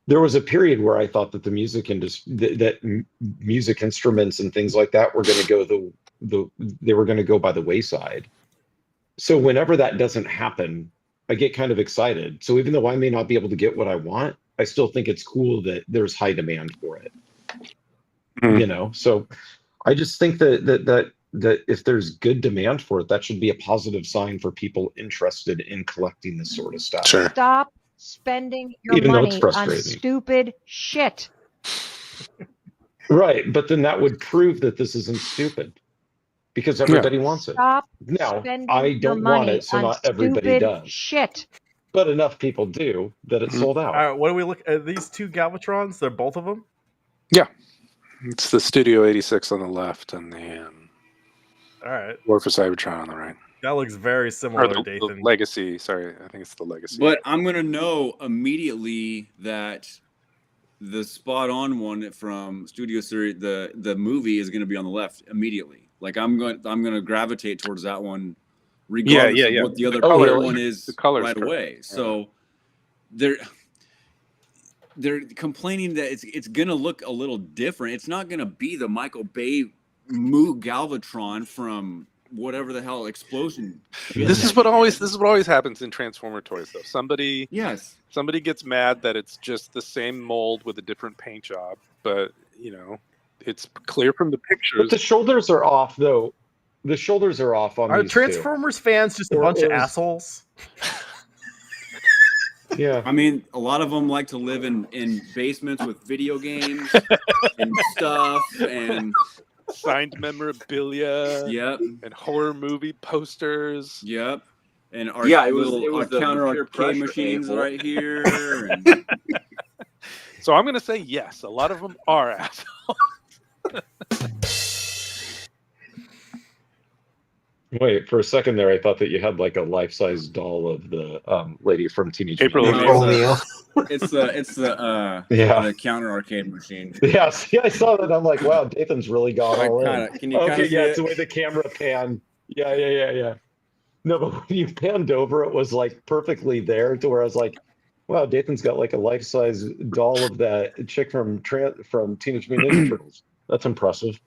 There was a period where I thought that the music industry, that music instruments and things like that were going to go they were going to go by the wayside. So whenever that doesn't happen, I get kind of excited. So even though I may not be able to get what I want, I still think it's cool that there's high demand for it. You know, so I just think that if there's good demand for it, that should be a positive sign for people interested in collecting this sort of stuff. Sure. Stop spending your Even though it's money on frustrating. stupid shit. Right, but then that would prove that this isn't stupid because everybody wants it. Stop Now, spending I your don't want money it, so on not everybody stupid does. shit. But enough people do that it's sold out. All right, what do we look at? These two Galvatrons, they're both of them? Yeah. It's the Studio 86 on the left and the All right. War for Cybertron on the right. That looks very similar, Or the Dathan. Legacy. Sorry, I think it's the Legacy. But I'm gonna know immediately that the spot on one from Studio Series, the movie, is gonna be on the left immediately. Like I'm gonna gravitate towards that one, regardless yeah. of what the other Oh, color really? one is The color's right correct. away. So they're complaining that it's gonna look a little different. It's not gonna be the Michael Bay Moo Galvatron from whatever the hell explosion. shit This is that what he did. always happens in Transformer toys, though. Somebody Yes. gets mad that it's just the same mold with a different paint job, but it's clear from the But pictures. the shoulders are off, though. The shoulders are off on Are these two. Transformers fans just a Or- bunch of or is- assholes? Yeah. I mean, a lot of them like to live in basements with video games and stuff, and Signed memorabilia. yep, And horror movie posters. yep, and our Yeah, it was the counter peer arcade pressure machines a-hole. right here. And So I'm going to say yes. A lot of them are assholes. Wait, for a second there, I thought that you had like a life-size doll of the lady from Teenage April Mutant O'Neil. Ninja O'Neil. it's the Yeah. the counter arcade machine. Yeah, see, I saw that. I'm like, wow, Dathan's really gone I all in. kinda- can you Okay, kinda see yeah, it's it? the way the camera panned. Yeah. No, but when you panned over, it was like perfectly there to where I was like, wow, Dathan's got like a life-size doll of that chick from Teenage Mutant Ninja Turtles. That's impressive.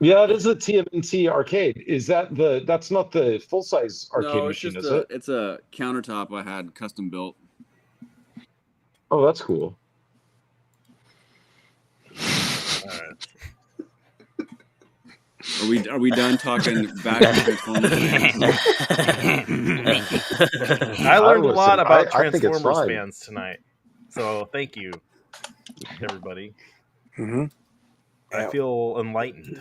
Yeah, it is a TMNT arcade. Is that's not the full-size arcade No, it's machine, just is it? it's a countertop I had custom built. Oh, that's cool. Are we done talking back to Transformers? I learned a listen, lot about I think it's Transformers fine. fans tonight. So thank you, everybody. Mm-hmm. I feel enlightened.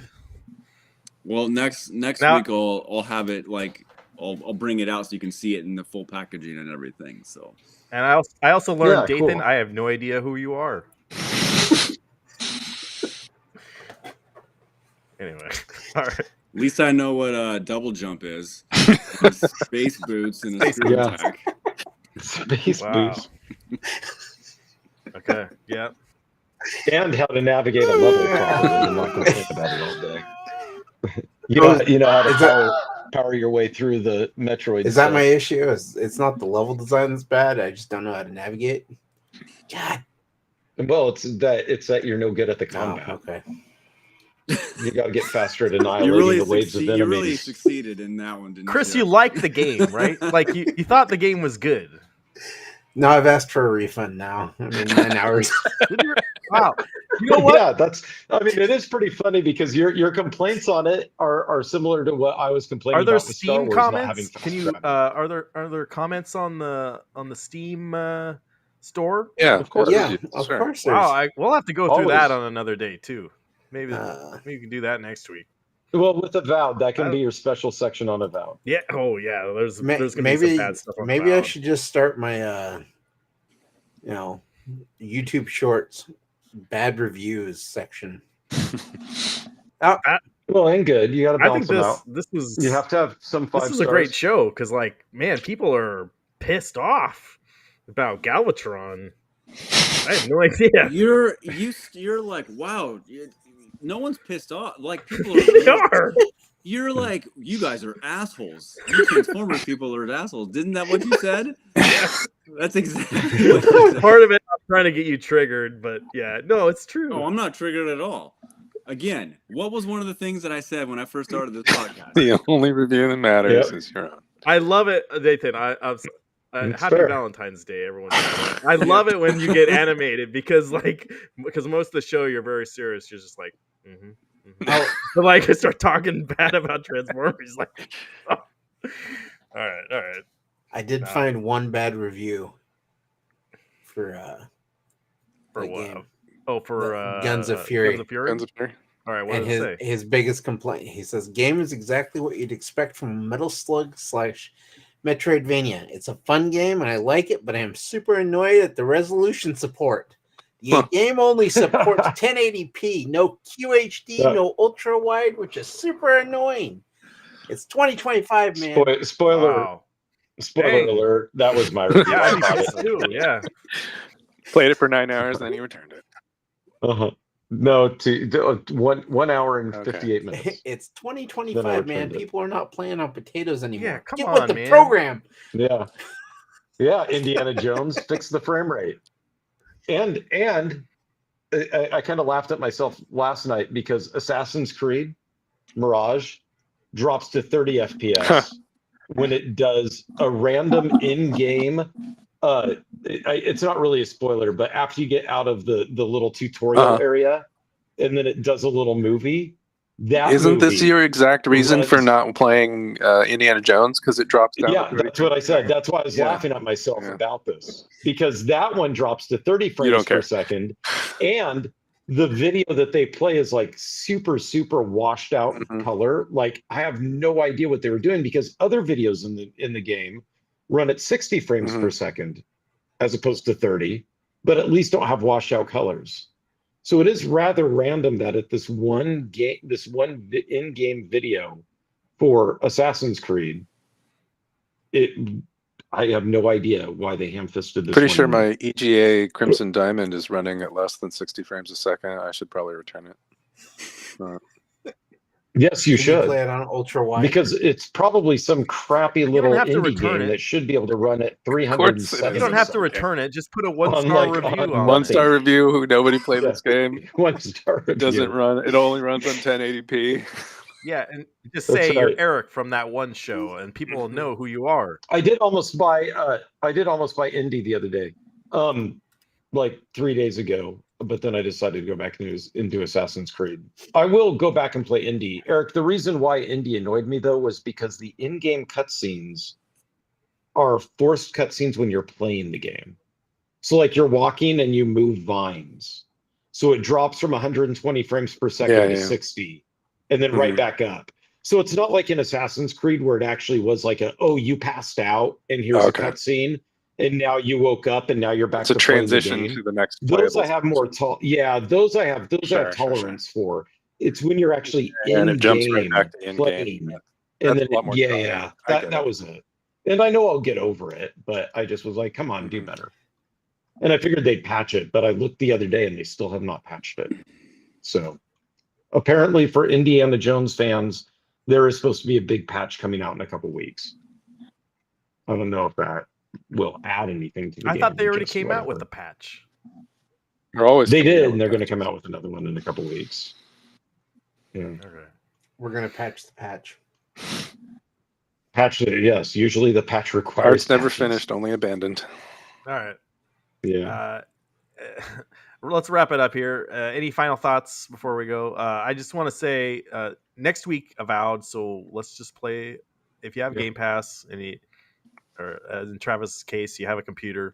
Well, next Now- week I'll have it like I'll bring it out so you can see it in the full packaging and everything. So And I also learned, Yeah, Dathan, cool. I have no idea who you are. Anyway, all right. At least I know what double jump is. Space boots and a screw Yeah. attack. Space Wow. boots. Okay. Yeah. And how to navigate a level properly and not complain about it all day. You know how to power your way through the Metroid. Is that my issue? It's not the level design that's bad. I just don't know how to navigate. God. Well, it's that you're no good at the Oh, combat. okay. You got to get faster at annihilating the waves of enemies. You really succeeded in that one, didn't Chris, you? you liked the game, right? Like you thought the game was good. No, I've asked for a refund now. I mean, 9 hours. Wow. You know what? Yeah, I mean, it is pretty funny because your complaints on it are similar to what I was complaining Are there about with Star Steam Wars comments? not having fast Can you travel. are there comments on the Steam store? Yeah, Of course. Yeah, Sure. of course. Wow, we'll have to go through that Always. on another day too. Maybe we can do that next week. Well, with Avowed, that can be your special section on Avowed. Yeah. Oh yeah. There's gonna maybe be some bad stuff on maybe I Avowed. should just start my YouTube Shorts bad reviews section. Well, and good. You got to I think balance them out. this was You have to have some 5 this is stars. a great show because like man, people are pissed off about Galvatron. I have no idea. You're like, wow, no one's pissed off. Like people are. They are. You're like, you guys are assholes. You Transformers people are assholes. Didn't that what you said? That's exactly what you said. Part of it, I'm trying to get you triggered, but yeah, no, it's true. Oh, I'm not triggered at all. Again, what was one of the things that I said when I first started this podcast? The only review that matters is your own. I love it, Nathan. Happy fair. Valentine's Day, everyone. I love it when you get animated because most of the show you're very serious. You're just like, but like I start talking bad about Transformers. Like, oh. all right. I did find one bad review for For the what? game. Oh, for Guns of Fury. Guns of Fury. All right, what And did it say? his biggest complaint, he says, game is exactly what you'd expect from a Metal Slug / Metroidvania. It's a fun game and I like it, but I am super annoyed at the resolution support. The game only supports 1080p, no QHD, no ultra wide, which is super annoying. It's 2025, man. Spoiler Wow. alert. That was my review. Yeah, I I bought did it. too. Yeah. Played it for 9 hours, then he returned it. Uh-huh. No, to 1 hour and Okay. 58 minutes. It's Then I 2025, man. returned it. People are not playing on potatoes anymore. Yeah, come Get on, with the man. program. Yeah. Yeah, Indiana Jones fixed the frame rate. And I kind of laughed at myself last night because Assassin's Creed Mirage drops to 30 FPS when it does a random in-game it's not really a spoiler, but after you get out of the little tutorial area and then it does a little movie. Isn't this your exact reason for runs- not playing Indiana Jones? Because it drops down. Yeah, to 30? that's what I said. That's why I was laughing at myself about this. Because that one drops to 30 frames per second. And the video that they play is like super, super washed out color. Like I have no idea what they were doing because other videos in the game run at 60 frames per second as opposed to 30, but at least don't have washed out colors. So it is rather random that at this one in-game video for Assassin's Creed, I have no idea why they ham-fisted this. Pretty sure my EGA Crimson Diamond is running at less than 60 frames a second. I should probably return it. Yes, you should. Play it on ultra wide because it's probably some crappy little have to indie return game it. that should be able to run at 370. You don't have to return it. Just put a 1-star like, review on One it. star review. Who nobody played this game. 1-star review. It doesn't run. It only runs on 1080p. Yeah, and just That's say you're right. Eric from that one show, and people will know who you are. I did almost buy Indie the other day, like 3 days ago. But then I decided to go back into Assassin's Creed. I will go back and play Indie. Eric, the reason why Indie annoyed me though was because the in-game cutscenes are forced cutscenes when you're playing the game. So like you're walking and you move vines. So it drops from 120 frames per second to 60 and then right back up. So it's not like in Assassin's Creed where it actually was like you passed out and here's a cutscene. And now you woke up, and now you're back. It's a to playing the transition game. to the next. Those I have more those I have Sure, tolerance for. It's when you're actually in And it jumps right game back to in-game. playing, That's and then a lot more yeah, trying. yeah, I that get that it. was it. And I know I'll get over it, but I just was like, come on, do Mhm. better. And I figured they'd patch it, but I looked the other day and they still have not patched it. So apparently, for Indiana Jones fans, there is supposed to be a big patch coming out in a couple weeks. I don't know if that will add anything to the I game. thought they or already just came out with whatever. the patch. They're always They coming out did, with and they're going to patches. come out with another one in a couple weeks. Yeah. Okay. We're gonna patch the patch. Patch it, yes. Usually the patch requires Parts never patches. finished, only abandoned. All right. Yeah. Let's wrap it up here. Any final thoughts before we go? I just want to say next week Avowed, so let's just play. If you have Yeah. Game Pass, or as in Travis' case, you have a computer,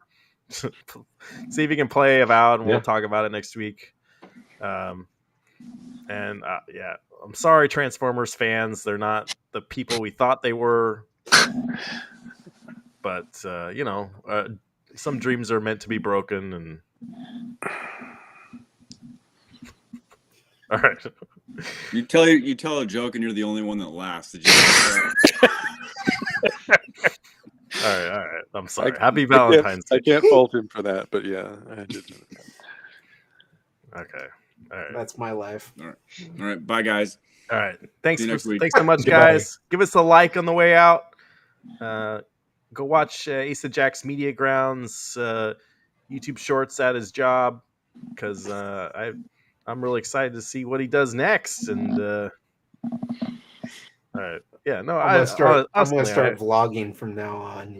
see if you can play Avowed, and we'll Yeah. talk about it next week. And yeah, I'm sorry, Transformers fans. They're not the people we thought they were. But some dreams are meant to be broken, and all right. You tell a joke and you're the only one that laughs. Did you? All right. I'm sorry. I- Happy Valentine's I Day. can't fault him for that, but yeah, I did. Okay. All right. That's my life. All right. Bye, guys. All right. Thanks. See you next week. Thanks so much, Goodbye. guys. Give us a like on the way out. Go watch Asa Jack's Media Grounds YouTube shorts at his job, because I'm really excited to see what he does next. And all right. Yeah. No. I'm gonna start honestly, vlogging from now on.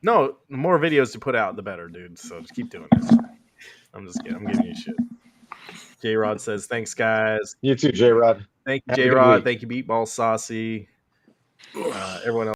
No, the more videos to put out, the better, dude. So just keep doing it. I'm giving you shit. J Rod says, thanks, guys. You too, J Rod. Thank you, Have a J good Rod. week. Thank you, Meatball Saucy. Everyone else.